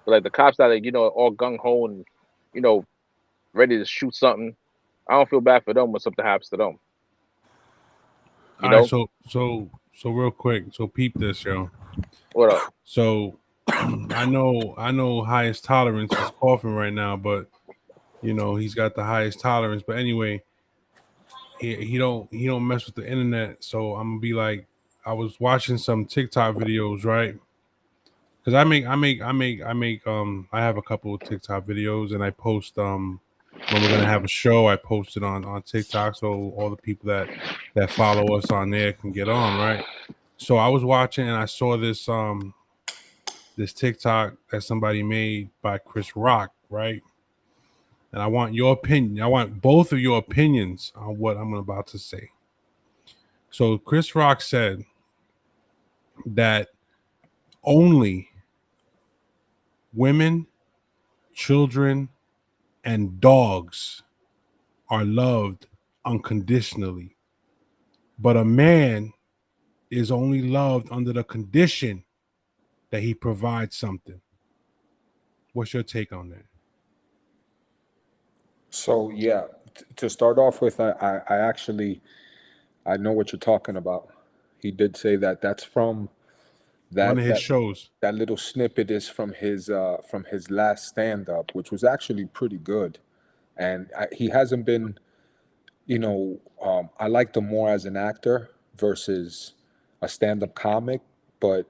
Like the cops that, like, you know, all gung-ho and, you know, ready to shoot something, I don't feel bad for them when something happens to them. You know? Right, so real quick, so peep this, yo. What up? So I know highest tolerance is coughing right now, but you know, he's got the highest tolerance. But anyway, he don't mess with the internet. So I'm gonna be like, I was watching some TikTok videos, right? Because I have a couple of TikTok videos and I post when we're gonna have a show, I post it on TikTok so all the people that follow us on there can get on, right? So I was watching and I saw this this TikTok that somebody made by Chris Rock, right? And I want your opinion. I want both of your opinions on what I'm about to say. So Chris Rock said that only women, children, and dogs are loved unconditionally. But a man is only loved under the condition that he provides something. What's your take on that? So yeah, to start off with, I actually I know what you're talking about. He did say that. That's from One of that his that shows. that little snippet is from his last stand up, which was actually pretty good. And he hasn't been, I liked him more as an actor versus a stand up comic, but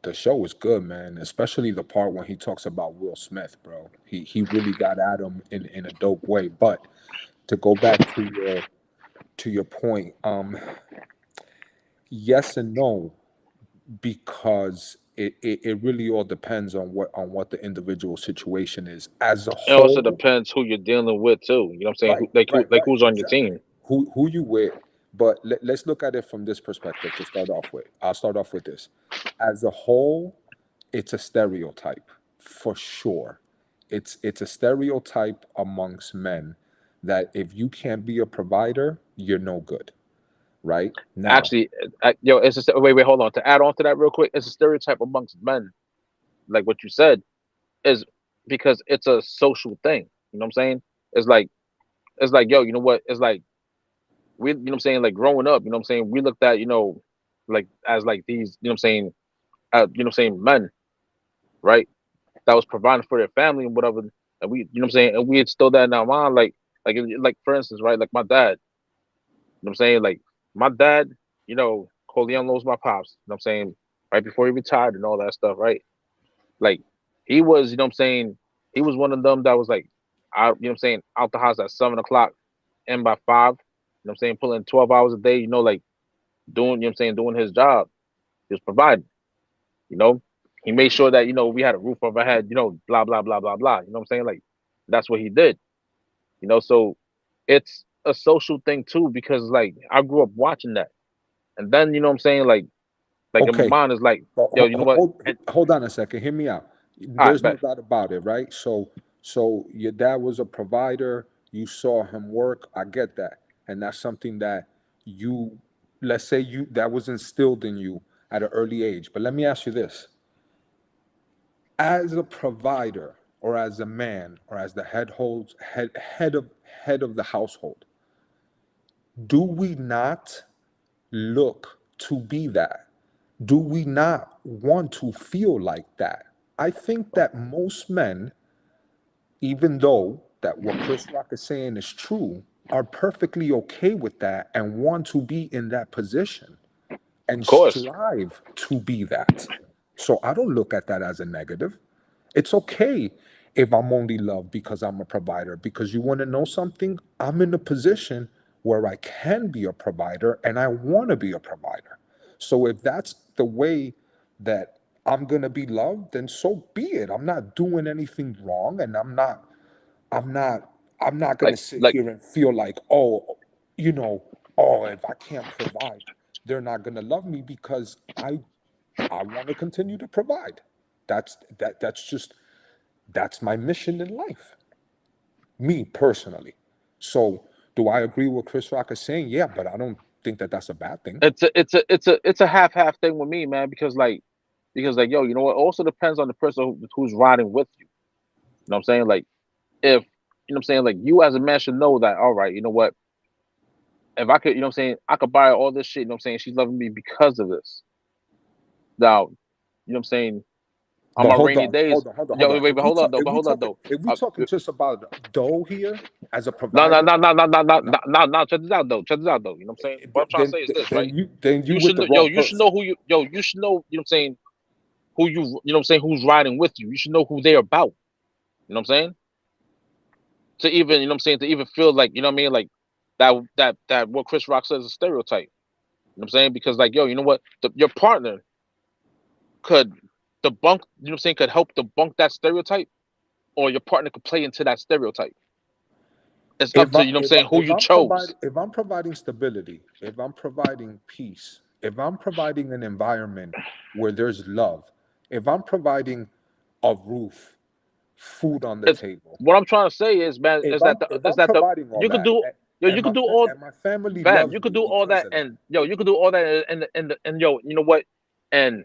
the show was good, man. Especially the part when he talks about Will Smith, bro. He really got at him in a dope way. But to go back to your point, yes and no, because it really all depends on what the individual situation is. As a It also whole, depends who you're dealing with too. You know what I'm saying? right, right, Like right, who's on your exactly. team? Who you with? But let's look at it from this perspective to start off with. I'll start off with this. As a whole, it's a stereotype for sure. It's a stereotype amongst men that if you can't be a provider, you're no good. Right now, Actually, it's wait, hold on. To add on to that real quick, it's a stereotype amongst men, like what you said, is because it's a social thing. You know what I'm saying? It's like yo, you know what? It's like we, you know what I'm saying, like growing up, you know what I'm saying, we looked at, like as like these, you know what I'm saying, you know what I'm saying, men, right? That was providing for their family and whatever, and we, you know what I'm saying, and we instilled that in our mind, like for instance, right, like my dad, you know what I'm saying, like my dad, Corleone knows my pops, you know what I'm saying, right before he retired and all that stuff, right? Like he was, you know what I'm saying, he was one of them that was like out, you know what I'm saying, out the house at 7 o'clock and by 5, you know what I'm saying, pulling 12 hours a day, like doing, you know what I'm saying, doing his job. He was providing, you know. He made sure that, we had a roof over our head, blah, blah, blah, blah, blah. You know what I'm saying? Like that's what he did, so it's a social thing too, because like I grew up watching that. And then, you know what I'm saying, like in my okay. mind is like, yo, you know what? And Hold on a second. Hear me out. all right, There's no bet. doubt about it, right? So your dad was a provider. You saw him work. I get that, and that's something that you, let's say you that was instilled in you at an early age. But let me ask you this: as a provider, or as a man, or as the head of the household, do we not look to be that? Do we not want to feel like that? I think that most men, even though that what Chris Rock is saying is true, are perfectly okay with that and want to be in that position Of and course. strive to be that. So I don't look at that as a negative. It's okay if I'm only loved because I'm a provider, because you want to know something? I'm in a position where I can be a provider and I want to be a provider. So if that's the way that I'm going to be loved, then so be it. I'm not doing anything wrong, and I'm not I'm not going to Like sit like here and feel like, "Oh, you know, oh, if I can't provide, they're not going to love me," because I want to continue to provide. That's my mission in life, me personally. So, do I agree with Chris Rock is saying? Yeah, but I don't think that that's a bad thing. it's a half thing with me, man, because like, yo, you know what? It also depends on the person who's riding with you. You know what I'm saying? Like if, you know what I'm saying, like you as a man should know that, all right, you know what? If I could, you know what I'm saying, I could buy her all this shit, you know what I'm saying? She's loving me because of this. Now, you know what I'm saying? On But my rainy days, hold yo, on. wait, but hold on though, but hold on though. If we Uh, talking just about dough here as a no, no, provider, no, no, no, no, no, no, no, no. Check this out though. Check this out though. You know what I'm saying? What I'm trying to say is this, right? then you You with should the know, yo, wrong you should person. know who you should know, you know what I'm saying, who you know what I'm saying, who's riding with you. You should know who they're about. You know what I'm saying? To even, you know what I'm saying, to even feel like, you know what I mean, like that what Chris Rock says is a stereotype. You know what I'm saying? Because like, yo, you know what? Your partner could debunk, you know what I'm saying, could help debunk that stereotype, or your partner could play into that stereotype. It's up to, you know what I'm saying, who you chose. If I'm providing stability, if I'm providing peace, if I'm providing an environment where there's love, if I'm providing a roof, food on the It's table, what I'm trying to say is, man, if is that providing all you could that, do, yo, you could do all, and my family fam, loves you could me do all because that, of that. and yo, you could do all that, and yo, you know what, and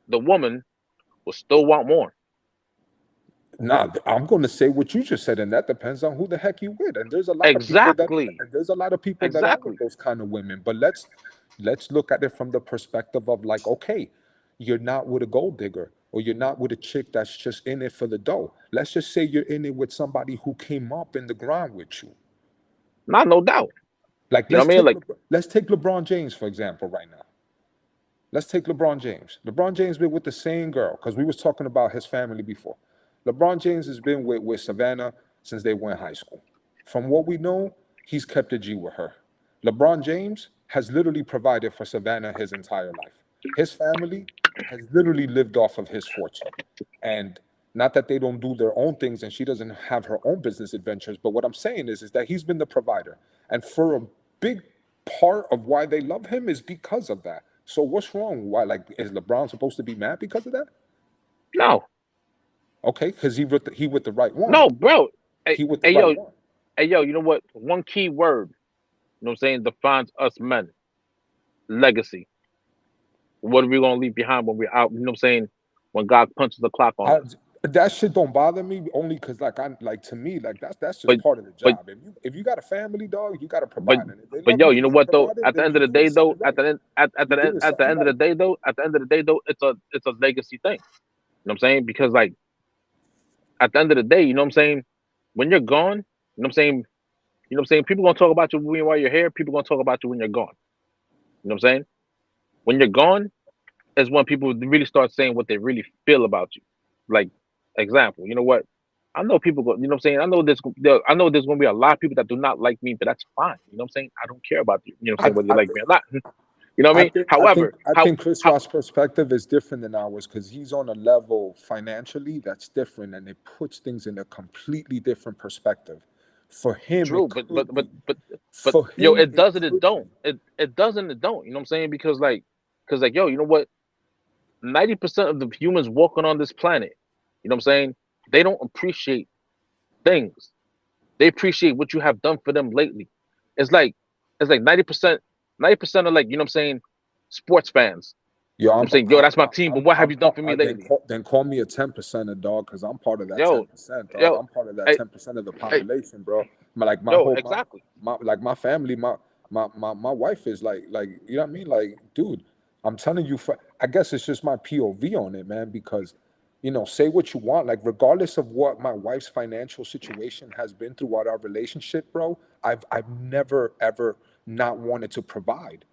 the woman will still want more. Nah, I'm going to say what you just said, and that depends on who the heck you with. And there's a lot Exactly. and there's a lot of people that are with those kind of women. But let's look at it from the perspective of like, okay, you're not with a gold digger, or you're not with a chick that's just in it for the dough. Let's just say you're in it with somebody who came up in the ground with you. Not no doubt. Like You know what I mean? Like, let's take LeBron James for example right now. Let's take LeBron James. LeBron James been with the same girl, because we was talking about his family before. LeBron James has been with Savannah since they were in high school. From what we know, he's kept a G with her. LeBron James has literally provided for Savannah his entire life. His family has literally lived off of his fortune. And not that they don't do their own things and she doesn't have her own business adventures, but what I'm saying is that he's been the provider. And for a big part of why they love him is because of that. So what's wrong? Why, like, is LeBron supposed to be mad because of that? no. Okay, because he with the right one. No, bro. He with the right one. Hey, yo, you know what? One key word, you know what I'm saying, defines us men. Legacy. What are we going to leave behind when we're out? You know what I'm saying? When God punches the clock on us. That shit don't bother me, only because to me, like that's just part of the job. If you got a family, dog, you got to provide. But yo, you know what though? At the end of the day, though, at the end of the day, though, it's a legacy thing. You know what I'm saying? Because like, at the end of the day, you know what I'm saying? When you're gone, you know what I'm saying? You know what I'm saying? People gonna talk about you while you're here. People gonna talk about you when you're gone. You know what I'm saying? When you're gone is when people really start saying what they really feel about you. Like, example, you know what? I know people go, you know what I'm saying? I know there's gonna be a lot of people that do not like me, but that's fine. You know what I'm saying? I don't care about you. You know what I'm saying? Whether you like me or not. You know what I mean? I think Chris Ross' perspective is different than ours, because he's on a level financially that's different, and it puts things in a completely different perspective. For him, true, but yo, it does and it don't. It does and it don't. You know what I'm saying? Because yo, you know what? 90% of the humans walking on this planet, you know what I'm saying? They don't appreciate things. They appreciate what you have done for them lately. It's like 90% of, like, you know what I'm saying, sports fans. Yo, I'm saying, yo, that's my team, but what have you done for me lately? Then call me a 10%er, dog, because I'm part of that 10%, dog. I'm part of that 10% of the population, bro. Like my my family, my wife is like, you know what I mean? Like, dude, I'm telling you, I guess it's just my POV on it, man, because, you know, say what you want, like, regardless of what my wife's financial situation has been throughout our relationship, bro, I've never ever not wanted to provide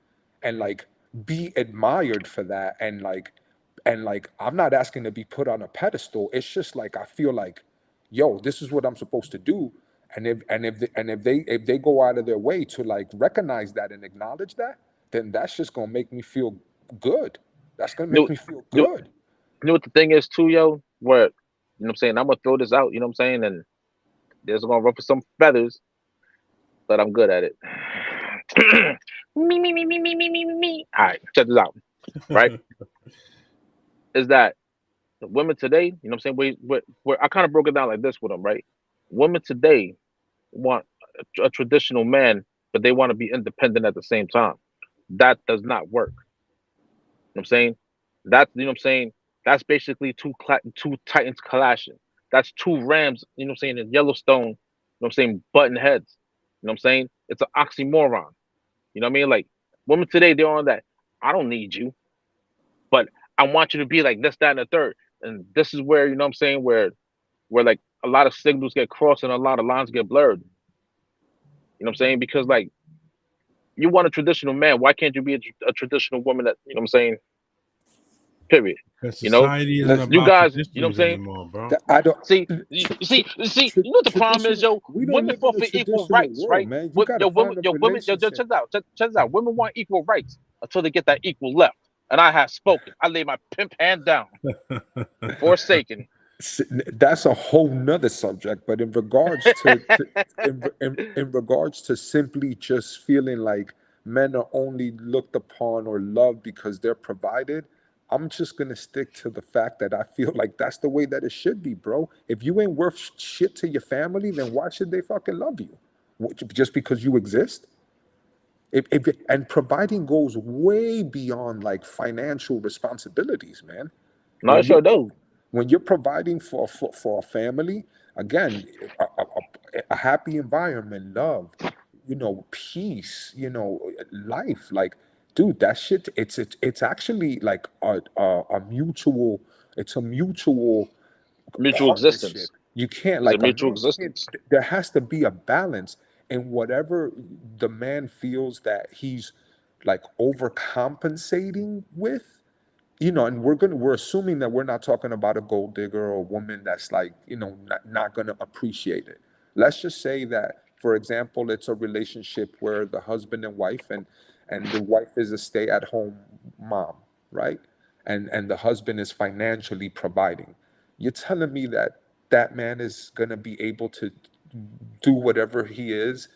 and like be admired for that, and like I'm not asking to be put on a pedestal. It's just like I feel like, yo, this is what I'm supposed to do, and if they go out of their way to like recognize that and acknowledge that, then that's just gonna make me feel good. That's gonna make me feel good. You know what the thing is too, yo? Where, you know what I'm saying, I'm gonna throw this out, you know what I'm saying, and there's gonna ruffle some feathers, but I'm good at it. me. All right, check this out. Right? Is that the women today, you know what I'm saying? Where I kind of broke it down like this with them, right? Women today want a traditional man, but they want to be independent at the same time. That does not work. You know what I'm saying? That's, you know what I'm saying? That's basically two Titans clashing. That's two Rams, you know what I'm saying, in Yellowstone, you know what I'm saying, button heads. You know what I'm saying? It's an oxymoron. You know what I mean? Like, women today, they're on that, I don't need you, but I want you to be like this, that, and the third. And this is where, you know what I'm saying, where like a lot of signals get crossed and a lot of lines get blurred. You know what I'm saying? Because like, you want a traditional man, why can't you be a traditional woman that, you know what I'm saying? Period. You know, you guys, you know what I'm saying? Anymore, bro. I don't see. You know what the problem is, yo? Women fought for equal rights, world, right? Man. Women, check this out. Check this out. Women want equal rights until they get that equal left. and I have spoken. I lay my pimp hand down, forsaken. That's a whole nother subject. But in regards to in regards to simply just feeling like men are only looked upon or loved because they're provided, I'm just gonna stick to the fact that I feel like that's the way that it should be, bro. If you ain't worth shit to your family, then why should they fucking love you? Just because you exist? And providing goes way beyond like financial responsibilities, man. No, it When you're sure do. when you're providing for a family, again, a happy environment, love, peace, life, like, dude, that shit, it's actually like a mutual, it's a mutual Mutual partnership. existence. You can't, It's a like, a mutual man can't, existence. there has to be a balance in whatever the man feels that he's like overcompensating with, and we're assuming that we're not talking about a gold digger or a woman that's like, not gonna appreciate it. Let's just say that, for example, it's a relationship where the husband and wife, and the wife is a stay-at-home mom, right? And the husband is financially providing. You're telling me that that man is gonna be able to do whatever he is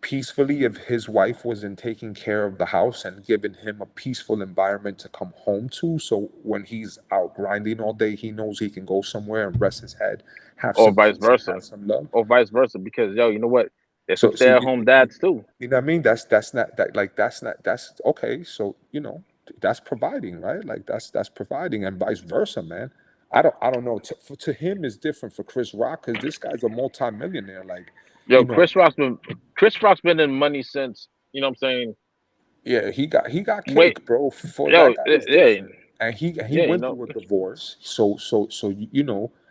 peacefully if his wife wasn't taking care of the house and giving him a peaceful environment to come home to, so when he's out grinding all day he knows he can go somewhere and rest his head, have Or some vice peace and versa. have some love. Or vice versa. Because you know what? There's some So stay-at-home dads too. you know what I mean? That's not that, like, that's okay. So that's providing, right? Like that's providing, and vice versa, man. I don't know. To him is different for Chris Rock because this guy's a multimillionaire. Like, you Yo, know, Chris Rock's been in money since, you know what I'm saying? yeah, he got Wait, cake, bro. For yo, that guy is yeah, different, and he yeah, you went know. through a divorce. So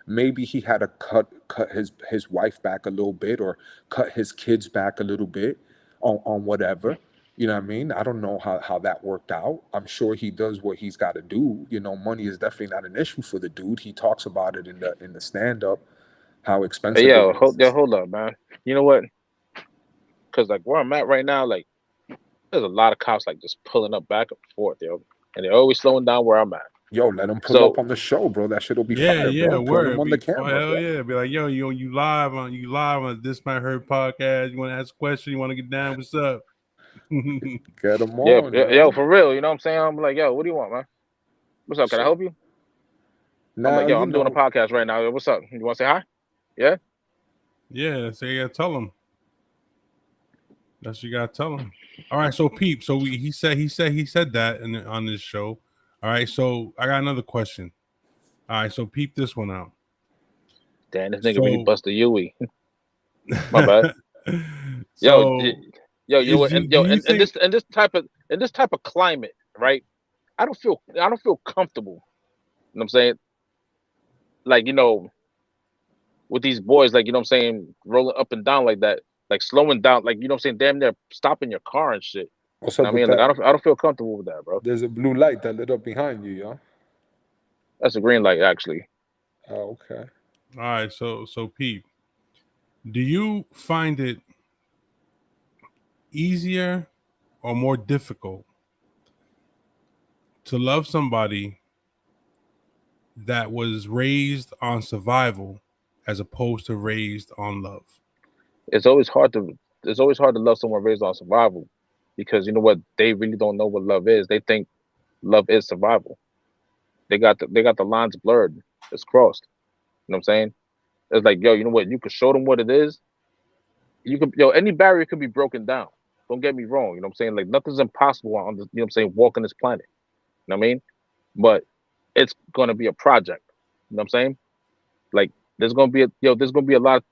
maybe he had to cut his wife back a little bit, or cut his kids back a little bit on whatever. You know what I mean? I don't know how that worked out. I'm sure he does what he's got to do. Money is definitely not an issue for the dude. He talks about it in the stand up, how Hey, expensive it yo, is. hold up, man. You know what? Because like where I'm at right now, like there's a lot of cops like just pulling up back and forth, yo, and they're always slowing down where I'm at. Yo, let him pull up So on the show, bro. That shit'll be Yeah, fire, yeah, bro. Put him word. on the Be camera, hell bro. yeah. Be like, yo, you live on This Might Hurt podcast. You want to ask a question? You want to get down? What's up? Get him yeah, on, yo, man. for real, you know what I'm saying? I'm like, yo, what do you want, man? What's up? Can I So help you? I'm now like, yo, I'm doing a you podcast right now. Yo, what's up? You want to say hi? Yeah. Yeah, so you gotta tell him. That's what you gotta tell him. All right, so Peep. So he said that on this show. All right, so I got another question. All right, so peep this one out. Damn, this nigga really So, busted Yui. My bad. Yo, so you know what? And do yo, you and think? this type of climate, right? I don't feel comfortable. You know what I'm saying? Like, with these boys, like, you know what I'm saying, rolling up and down like that, like slowing down, like, you know what I'm saying, damn near stopping your car and shit. what's You know up what I with mean? Like, that? I don't feel comfortable with that, bro. There's a blue light that lit up behind you, yo. That's a green light, actually. Oh, okay. All right, so Peep, do you find it easier or more difficult to love somebody that was raised on survival as opposed to raised on love? It's always hard to love someone raised on survival, because you know what? They really don't know what love is. They think love is survival. They got the lines blurred. It's crossed. You know what I'm saying? It's like, yo, you know what? You could show them what it is. Any barrier could be broken down. Don't get me wrong. You know what I'm saying? Like, nothing's impossible on this, you know what I'm saying, walking this planet. You know what I mean? But it's gonna be a project. You know what I'm saying? Like, there's gonna be a lot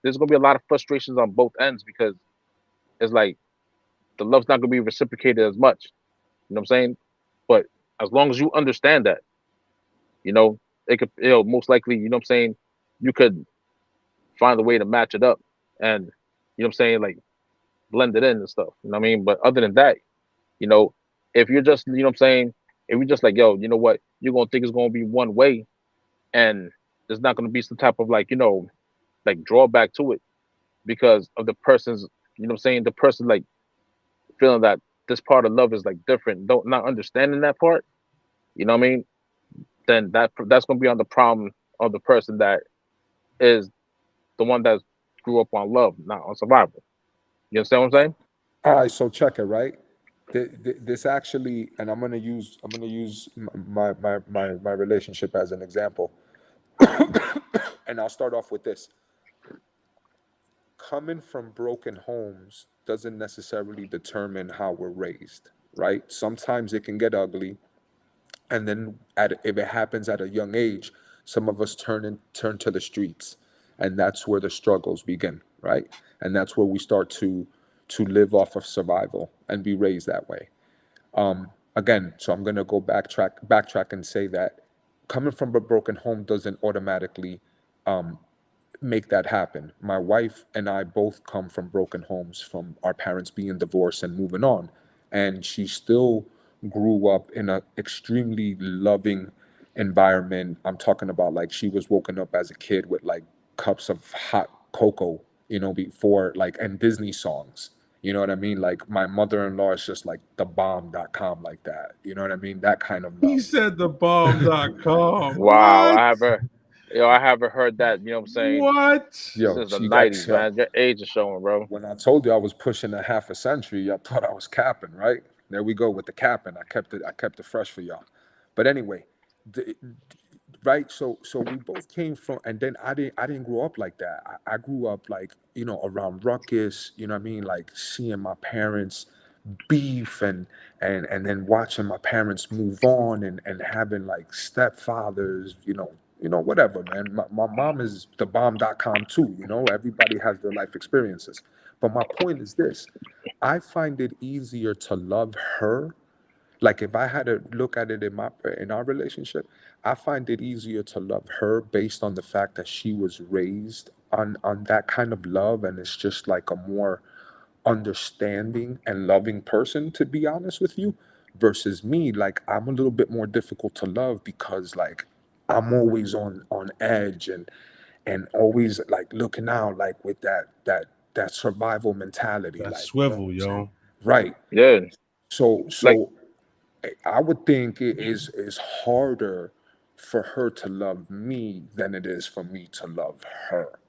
of frustrations on both ends, because it's like the love's not gonna be reciprocated as much. You know what I'm saying? But as long as you understand that, you know, it could, most likely, you know what I'm saying, you could find a way to match it up, and you know what I'm saying, like, blend it in and stuff. You know what I mean? But other than that, you know, if you're just, you know what I'm saying, if you're just like, yo, you know what, you're gonna think it's gonna be one way, and there's not gonna be some type of, like, like, drawback to it, because of the person's, you know what I'm saying, the person, like, feeling that this part of love is like different, don't not understanding that part, you know what I mean? Then that's gonna be on the problem of the person that is the one that grew up on love, not on survival. You understand what I'm saying? All right, so check it, right? This actually, and I'm gonna use my relationship as an example, and I'll start off with this. Coming from broken homes doesn't necessarily determine how we're raised, right? Sometimes it can get ugly, and then if it happens at a young age, some of us turn to the streets, and that's where the struggles begin, right? And that's where we start to live off of survival and be raised that way. Again, so I'm gonna go backtrack and say that coming from a broken home doesn't automatically make that happen. My wife and I both come from broken homes, from our parents being divorced and moving on, and she still grew up in a extremely loving environment. I'm talking about like she was woken up as a kid with like cups of hot cocoa, before like and Disney songs. You know what I mean? Like my mother-in-law is just like the bomb.com like that. You know what I mean? That kind of He love. said the bomb.com. Wow, What? I haven't heard that, you know what I'm saying, What? Yo, since the she got 90s, man. Your age is showing, bro. when I told you I was pushing a half a century, y'all thought I was capping, right? There we go with the capping. I kept it fresh for y'all. But anyway, the, right? So we both came from, and then I didn't grow up like that. I grew up like around ruckus. You know what I mean? Like seeing my parents beef and then watching my parents move on and having like stepfathers. Whatever, man. My mom is the bomb.com too. Everybody has their life experiences. But my point is this: I find it easier to love her. Like if I had to look at it in our relationship, I find it easier to love her based on the fact that she was raised on that kind of love, and it's just like a more understanding and loving person, to be honest with you, versus me. Like I'm a little bit more difficult to love because like I'm always on edge and always like looking out, like with that survival mentality, That like, you know what swivel, I'm saying? yo. Right. Yeah, So like, so I would think it is harder for her to love me than it is for me to love her,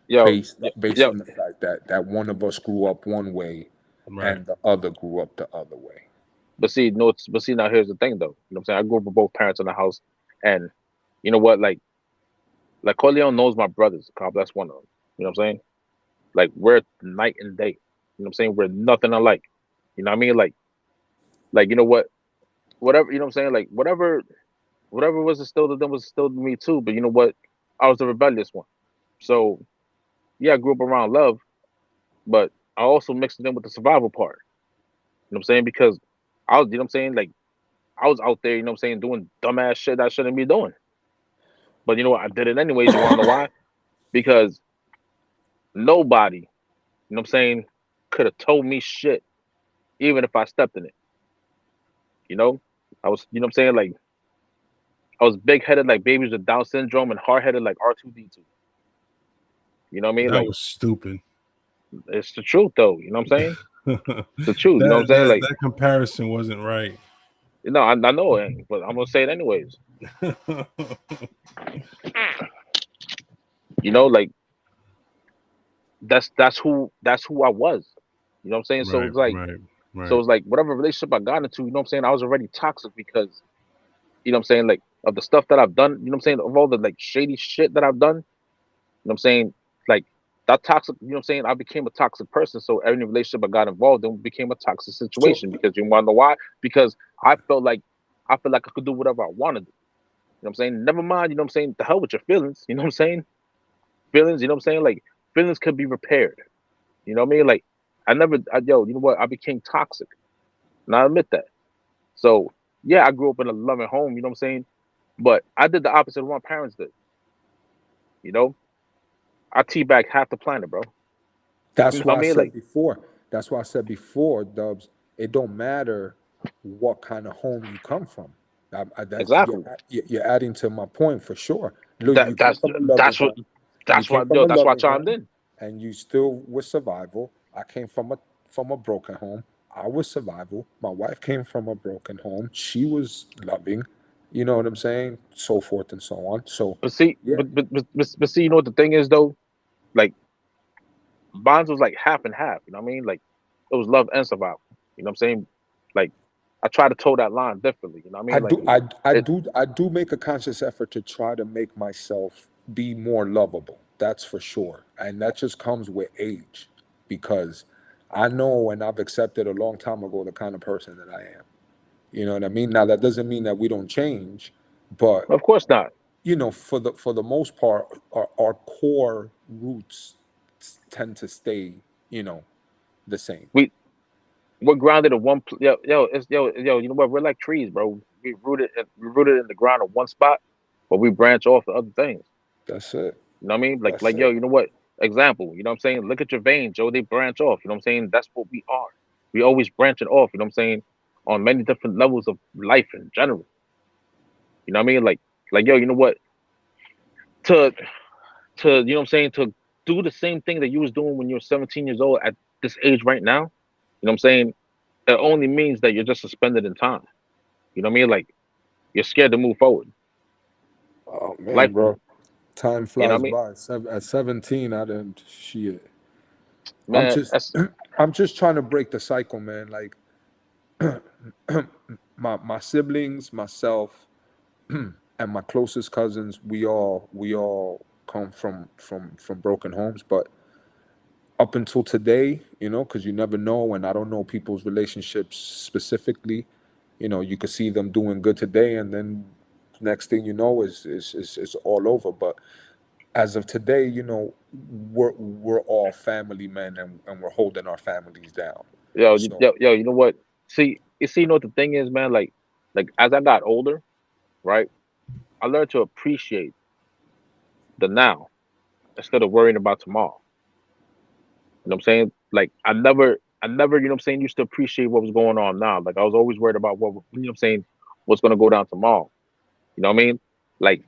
yo, based yo, on the fact that one of us grew up one way Right. and the other grew up the other way. but see, no, but see, now here's the thing, though. You know what I'm saying? I grew up with both parents in the house, and you know what? Like Corleone knows my brothers. God bless one of them. You know what I'm saying? Like we're night and day. You know what I'm saying? We're nothing alike. You know what I mean? Like you know what? Whatever, you know what I'm saying? Like whatever was instilled in them was instilled in me too. But you know what? I was the rebellious one. So yeah, I grew up around love, but I also mixed it in with the survival part. You know what I'm saying? Because I was, you know what I'm saying? Like I was out there, you know what I'm saying, doing dumbass shit I shouldn't be doing. But you know what? I did it anyways. You wanna know why? Because nobody, you know what I'm saying, could have told me shit, even if I stepped in it. You know? I was, you know what I'm saying? Like I was big headed like babies with Down syndrome and hard headed like R2D2. You know what I mean? That Like was stupid. it's the truth though, you know what I'm saying? that It's the truth, you know what I'm saying? that Like, that comparison wasn't right. I know it, but I'm gonna say it anyways. You know, like that's who I was. You know what I'm saying? So Right, it's like right, so right. it's like whatever relationship I got into, you know what I'm saying, I was already toxic because you know what I'm saying, like of the stuff that I've done, you know what I'm saying, of all the like shady shit that I've done, you know what I'm saying? Like that toxic, you know what I'm saying? I became a toxic person. So every relationship I got involved in became a toxic So situation because you wanna know why? Because I felt like I could do whatever I wanted to. You know what I'm saying? Never mind, you know what I'm saying? The hell with your feelings, you know what I'm saying? Feelings, you know what I'm saying? Like feelings could be repaired. You know what I mean? Like you know what? I became toxic. And I admit that. So yeah, I grew up in a loving home, you know what I'm saying? But I did the opposite of what my parents did. You know? I teabagged half the planet, bro. You that's know what why I I mean? said Like before. That's why I said before, Dubs. It don't matter what kind of home you come from. That's exactly. you're adding to my point for sure. Look, That you came that's from a loving that's what home. You came from a that's why I loving chimed home, in. and you still with survival. I came from a broken home. I was survival. My wife came from a broken home. She was loving. You know what I'm saying? So forth and so on. So But see, yeah, but see, you know what the thing is though? Like Bonds was like half and half. You know what I mean? Like it was love and survival. You know what I'm saying? Like I try to toe that line differently. You know what I I mean? Like do I I it. do I do make a conscious effort to try to make myself be more lovable. That's for sure. And that just comes with age because I know and I've accepted a long time ago the kind of person that I am. You know what I mean? Now that doesn't mean that we don't change, but Of course not. you know, for the most part, our core roots tend to stay, you know, the same. We we're grounded in one. Yo. You know what? We're like trees, bro. We rooted in the ground in one spot, but we branch off to other things. That's it. You know what I mean? That's Like yo. it. You know what? Example. You know what I'm saying? Look at your veins, Joe. They branch off. You know what I'm saying? That's what we are. We always branch it off. You know what I'm saying? On many different levels of life in general. You know what I mean? Like yo. You know what? To you know what I'm saying? To do the same thing that you was doing when you were 17 years old at this age right now. You know what I'm saying? It only means that you're just suspended in time. You know what I mean? Like you're scared to move forward. Oh man, Life, bro. Time you know what I flies mean? by. At 17, I didn't shit. I'm Man, just that's I'm just trying to break the cycle, man. Like my siblings, myself, and my closest cousins, we all come from broken homes, but up until today, you know, because you never know, and I don't know people's relationships specifically. You know, you could see them doing good today, and then next thing you know is all over. But as of today, you know, we're all family men, and we're holding our families down. So yo. You know what? See, you know what the thing is, man. Like as I got older, right? I learned to appreciate the now instead of worrying about tomorrow. You know what I'm saying? Like I never, you know what I'm saying, used to appreciate what was going on now. Like I was always worried about what, you know what I'm saying, what's gonna go down tomorrow. You know what I mean? Like,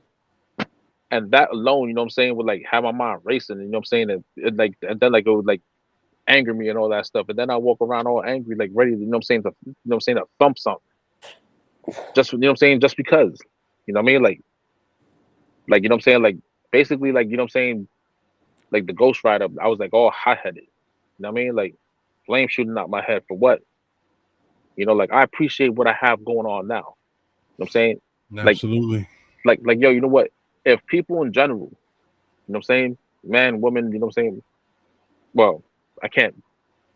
and that alone, you know what I'm saying, would like have my mind racing. You know what I'm saying? Like, and then like it would like anger me and all that stuff. And then I walk around all angry, like ready, you know what I'm saying, to, you know what I'm saying, to thump something. Just, you know what I'm saying, just because. You know what I mean? Like, you know what I'm saying? Like, basically, like, you know what I'm saying, like the Ghost Rider, I was like all hot headed. You know what I mean? Like, flame shooting out my head for what? You know, like I appreciate what I have going on now. You know what I'm saying? Like, Absolutely. yo, you know what? If people in general, you know what I'm saying, man, woman, you know what I'm saying? Well, I can't,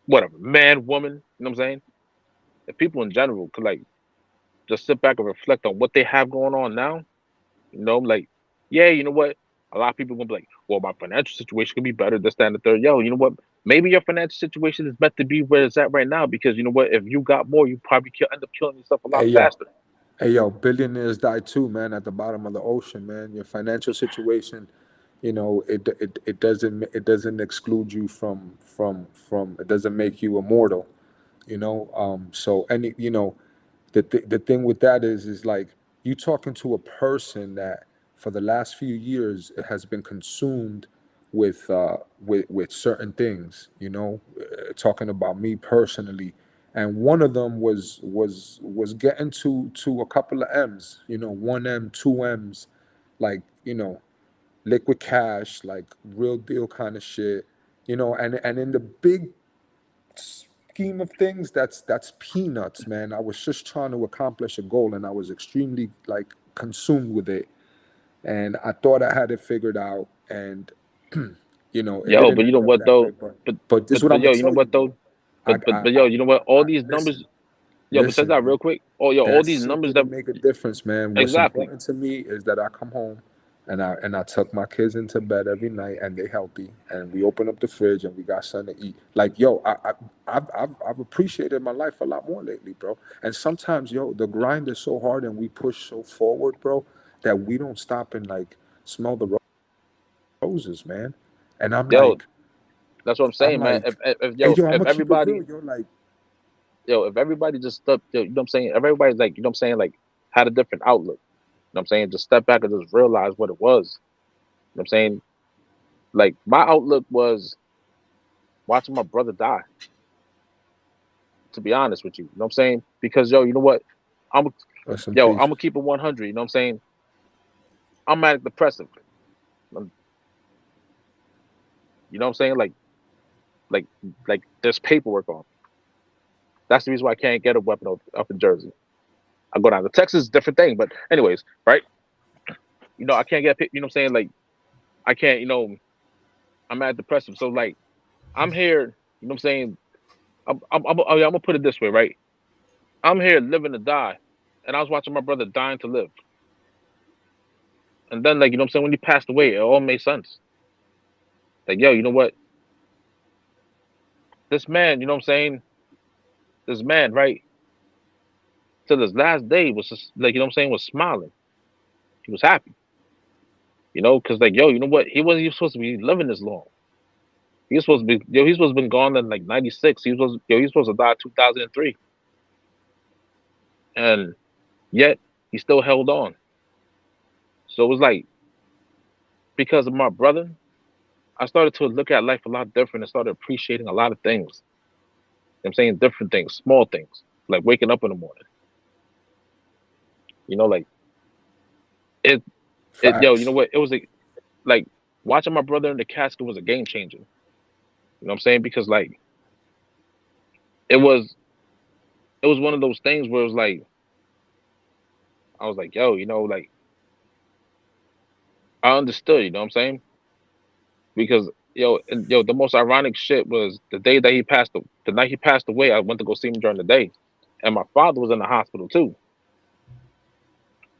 whatever, man, woman, you know what I'm saying? If people in general could like just sit back and reflect on what they have going on now, you know, like, yeah, you know what? A lot of people gonna be like, well, my financial situation could be better, this, that, and the third. Yo, you know what? Maybe your financial situation is meant to be where it's at right now because you know what? If you got more, you probably end up killing yourself a hey lot yo, faster. billionaires die too, man, at the bottom of the ocean, man. Your financial situation, you know, it doesn't exclude you from it doesn't make you immortal, you know. So any you know, the thing with that is like you talking to a person that for the last few years has been consumed with certain things, you know, talking about me personally, and one of them was getting to a couple of M's, you know, 1M, 2M's, like, you know, liquid cash, like real deal kind of shit, you know, and in the big scheme of things, that's peanuts, man. I was just trying to accomplish a goal, and I was extremely like consumed with it, and I thought I had it figured out, and you know, it Yo, didn't but you know end up what that way. though? But But but this is what I'm yo, gonna you know tell what you though? though. I I But yo, I, you know what? All I these numbers, listen, yo, but check listen, that man. real quick. Oh, yo, all That these shit numbers that didn't make a difference, man. What's exactly. important to me is that I come home and I tuck my kids into bed every night and they healthy and we open up the fridge and we got something to eat. Like yo, I've appreciated my life a lot more lately, bro. And sometimes yo, the grind is so hard and we push so forward, bro, that we don't stop and like smell the roses, man. And Yo, that's what I'm I'm saying, man. like, hey Yo, yo, I'm if gonna keep it everybody, real, yo. Like, yo, if everybody just step, yo, you know what I'm saying? If everybody's like, you know what I'm saying, like had a different outlook. You know what I'm saying? Just step back and just realize what it was. You know what I'm saying? Like my outlook was watching my brother die. to be honest with you. You know what I'm saying? Because yo, you know what? I'm Rest in I'm peace. gonna keep it 100. You know what I'm saying? I'm manic depressive. You know what I'm saying? Like like there's paperwork on. That's the reason why I can't get a weapon up in Jersey. I go down to Texas, different thing. But anyways, right? You know, I can't get you know what I'm saying? Like I can't, you know, I'm mad depressive. So like I'm here, you know what I'm saying? I'm gonna put it this way, right? I'm here living to die. And I was watching my brother dying to live. And then like, you know what I'm saying, when he passed away, it all made sense. Like, yo, you know what? This man, you know what I'm saying? This man, right? Till his last day was just like, you know what I'm saying, was smiling. He was happy. You know, because like, yo, you know what? He wasn't even supposed to be living this long. He was supposed to be, yo, he's supposed to been gone in like '96. He's supposed to die 2003, and yet he still held on. So it was like because of my brother, I started to look at life a lot different and started appreciating a lot of things. You know what I'm saying different things, small things, like waking up in the morning. You know, like it, yo, you know Facts. what? It was like watching my brother in the casket was a game changer. You know what I'm saying? Because like it was, it was one of those things where it was like I was like, yo, you know, like I understood. You know what I'm saying? Because yo, the most ironic shit was the day that he passed, the night he passed away. I went to go see him during the day, and my father was in the hospital too,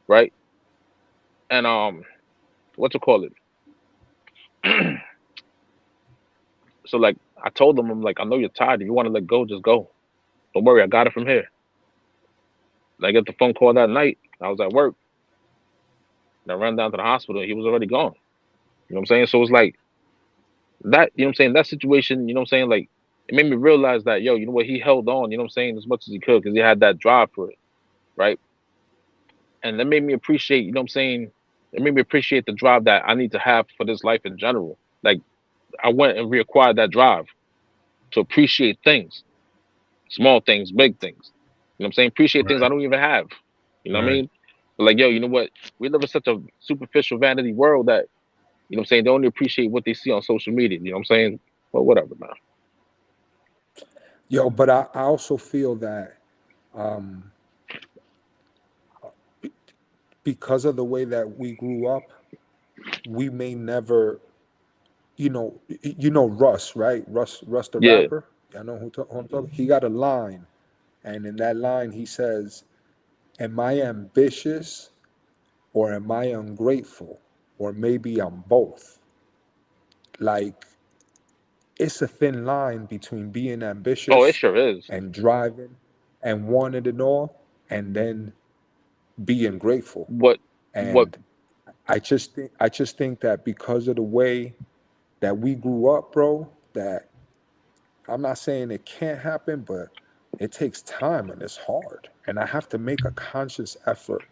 right? And what you call it? So like I told him, I'm like, I know you're tired. If you want to let go, just go. Don't worry, I got it from here. And I get the phone call that night. I was at work, and I ran down to the hospital. He was already gone. You know what I'm saying? So it's like that. You know what I'm saying? That situation. You know what I'm saying? Like it made me realize that yo, you know what? He held on. You know what I'm saying? As much as he could because he had that drive for it, right? And that made me appreciate. You know what I'm saying? It made me appreciate the drive that I need to have for this life in general. Like I went and reacquired that drive to appreciate things, small things, big things. You know what I'm saying? Appreciate things I Right. don't even have. You know what I Right. mean? But like, yo, you know what? We live in such a superficial vanity world that, you know what I'm saying, they only appreciate what they see on social media. You know what I'm saying? Well, whatever, man. Yo, but I also feel that um, because of the way that we grew up, we may never, you know Russ, right? Russ the Yeah. rapper. I know who I'm talking. He got a line, and in that line he says, "Am I ambitious or am I ungrateful? Or maybe I'm both." Like it's a thin line between being Oh, it ambitious sure is. and driving and wanting it all, and then being grateful. What, what, And I just think that because of the way that we grew up, bro, that I'm not saying it can't happen, but it takes time and it's hard. And I have to make a conscious effort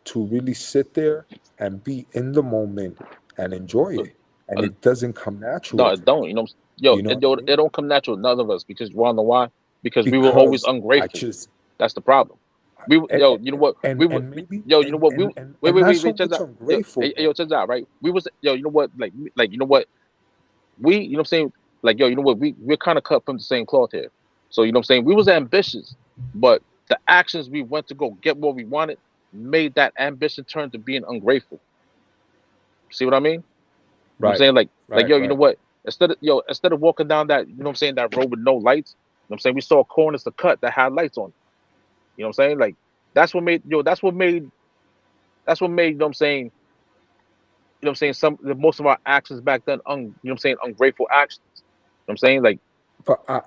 to really sit there and be in the moment and enjoy uh, it. And uh, it doesn't come natural no, it to me. don't. You know, yo, You know what I it mean? don't come natural. None of us, because you wanna know why? Because we were always Because I ungrateful. just That's the problem. and Yo, you know what? We were, and maybe yo, you know what? Wait, and wait, not wait, so wait, check much that. Yo, ungrateful, yo, bro. check that out, right? We was, yo, you know what? Like, you know what? You know what I'm saying? Like, yo, you know what? We're kind of cut from the same cloth here. So, you know what I'm saying? We was ambitious, but the actions we went to go get what we wanted made that ambition turn to being ungrateful. See what I mean? You know what I'm Right, saying? Like, right, yo, you know right. what? Instead of walking down that, you know what I'm saying, that road with no lights, you know what I'm saying? We saw corners to cut that had lights on it. You know what I'm saying? Like, that's what made, you know what I'm saying, you know what I'm saying, most of our actions back then, you know what I'm saying, ungrateful actions. You know what I'm saying? Like, But I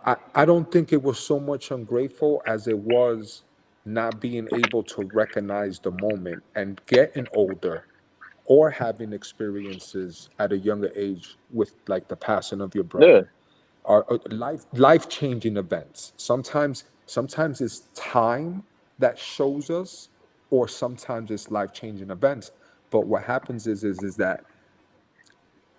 don't think it was so much ungrateful as it was not being able to recognize the moment and getting older or having experiences at a younger age with like the passing of your yeah. brother or life changing events. Sometimes it's time that shows us, or sometimes it's life changing events. But what happens is that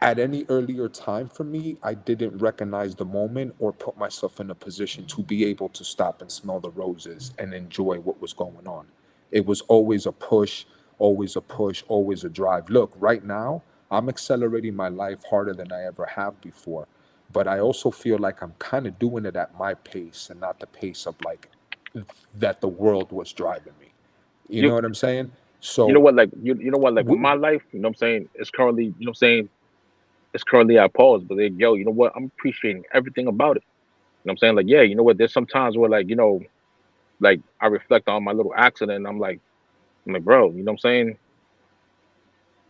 at any earlier time for me, I didn't recognize the moment or put myself in a position to be able to stop and smell the roses and enjoy what was going on. It was always a push, always a push, always a drive. Look, right now, I'm accelerating my life harder than I ever have before. But I also feel like I'm kind of doing it at my pace and not the pace of like that the world was driving me. You You know what I'm saying? you know So, what, like you know what, like with w- my life, you know what I'm saying, it's currently, you know what I'm saying, it's currently at pause, but like, yo, you know what, I'm appreciating everything about it. You know what I'm saying? Like, yeah, you know what, there's some times where like, you know, like I reflect on my little accident and I'm like, bro, you know what I'm saying?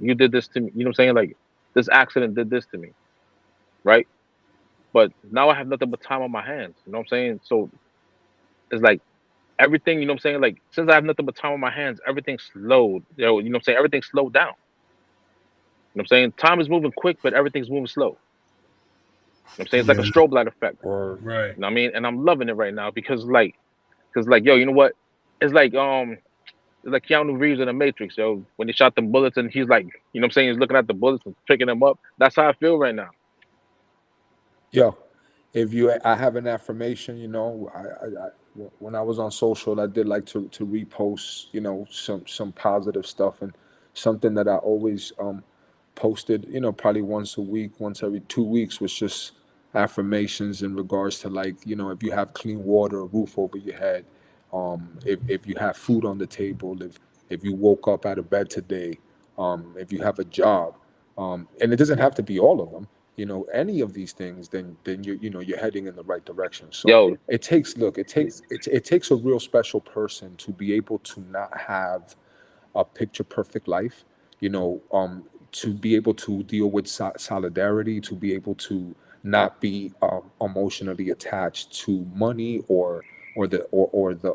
You did this to me, you know what I'm saying? Like this accident did this to me, right? But now I have nothing but time on my hands. You know what I'm saying? So it's like everything, you know what I'm saying? Like since I have nothing but time on my hands, everything slowed. You know what I'm saying? Everything slowed down. You know what I'm saying? Time is moving quick, but everything's moving slow. You know what I'm saying? It's like a Yeah, strobe light effect. or right. You know what I mean? And I'm loving it right now because like, yo, you know what? It's like Keanu Reeves in the Matrix, yo. When he shot them bullets and he's like, you know what I'm saying? He's looking at the bullets and picking them up. That's how I feel right now. yo, if you, I have an affirmation, you know, when I was on social, I did like to repost, you know, some positive stuff, and something that I always posted, you know, probably once a week, once every 2 weeks, was just affirmations in regards to, like, you know, if you have clean water, a roof over your head, if you have food on the table, if you woke up out of bed today, if you have a job, and it doesn't have to be all of them, you know, any of these things, then you know, you're heading in the right direction. So Yo, it takes, look, it takes a real special person to be able to not have a picture perfect life, you know, to be able to deal with solidarity, to be able to not be emotionally attached to money or the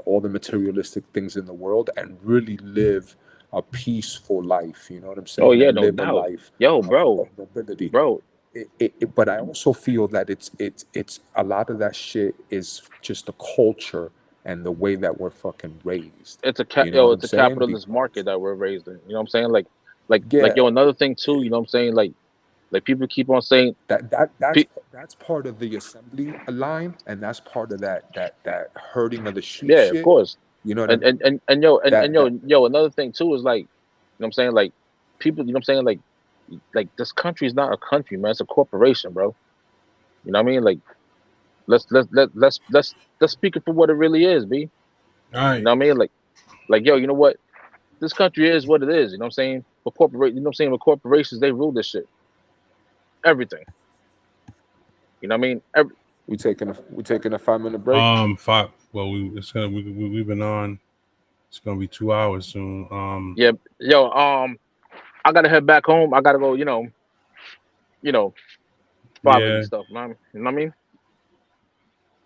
all the materialistic things in the world, and really live a peaceful life. You know what I'm oh saying? yeah, And no live a doubt. life Yo, of bro, nobility. bro, But I also feel that it's a lot of that shit is just the culture and the way that we're fucking raised. You know what I'm it's a saying? capitalist market Because that we're raised in. You know what I'm saying? Like yeah, yo, another thing too, you know what I'm saying? Like people keep on saying, that's pe- that's part of the assembly line, and that's part of that herding of the sheep yeah, of shit. course. You know what I And mean? and and, and yo and That yo, another thing too is like, you know what I'm saying? Like people, you know what I'm saying? Like this country is not a country, man. It's a corporation, bro. You know what I mean? Like let's speak it for what it really is, B. All You right. know what I mean? Like yo, you know what? This country is what it is. You know what I'm saying? But you know what I'm saying? With corporations, they rule this shit, everything. You know what I mean? we taking a 5 minute break. Five. Well, we've been on. It's gonna be 2 hours soon. Yeah, yo, I gotta head back home. I gotta go. You know, father Yeah, and stuff, man. You know what I mean?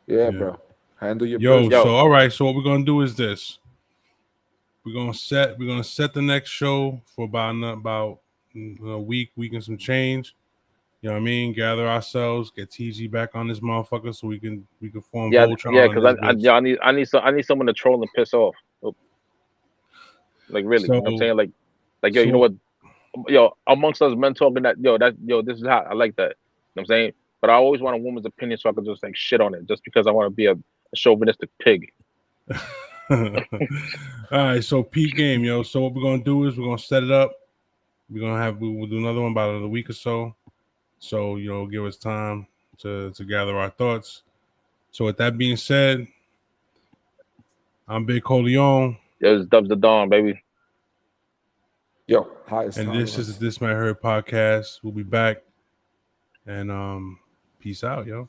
Yeah, yeah. bro. Handle your Yo, business. so Yo, all right. So what we're gonna do is this. We're gonna set the next show for about a week and some change. You know what I mean? Gather ourselves, get TG back on this motherfucker so we can form yeah, Voltron yeah, on because this yeah, bitch. I need someone to troll and piss off. Like really, you know what I'm So saying? Like yo, you know so what? Yo, amongst us men talking that this is hot. I like that. You know what I'm saying? But I always want a woman's opinion so I can just like shit on it just because I want to be a chauvinistic pig. all right, so peep game, yo. So what we're gonna do is we're gonna set it up. We'll do another one about a week or so. So give us time to gather our thoughts. So with that being said, I'm Big Coleon, Yo, it's Dubs the Dawn, baby. Yo, highest and this is tolerance. the This Might Hurt podcast. We'll be back, and peace out, yo.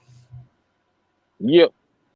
Yep.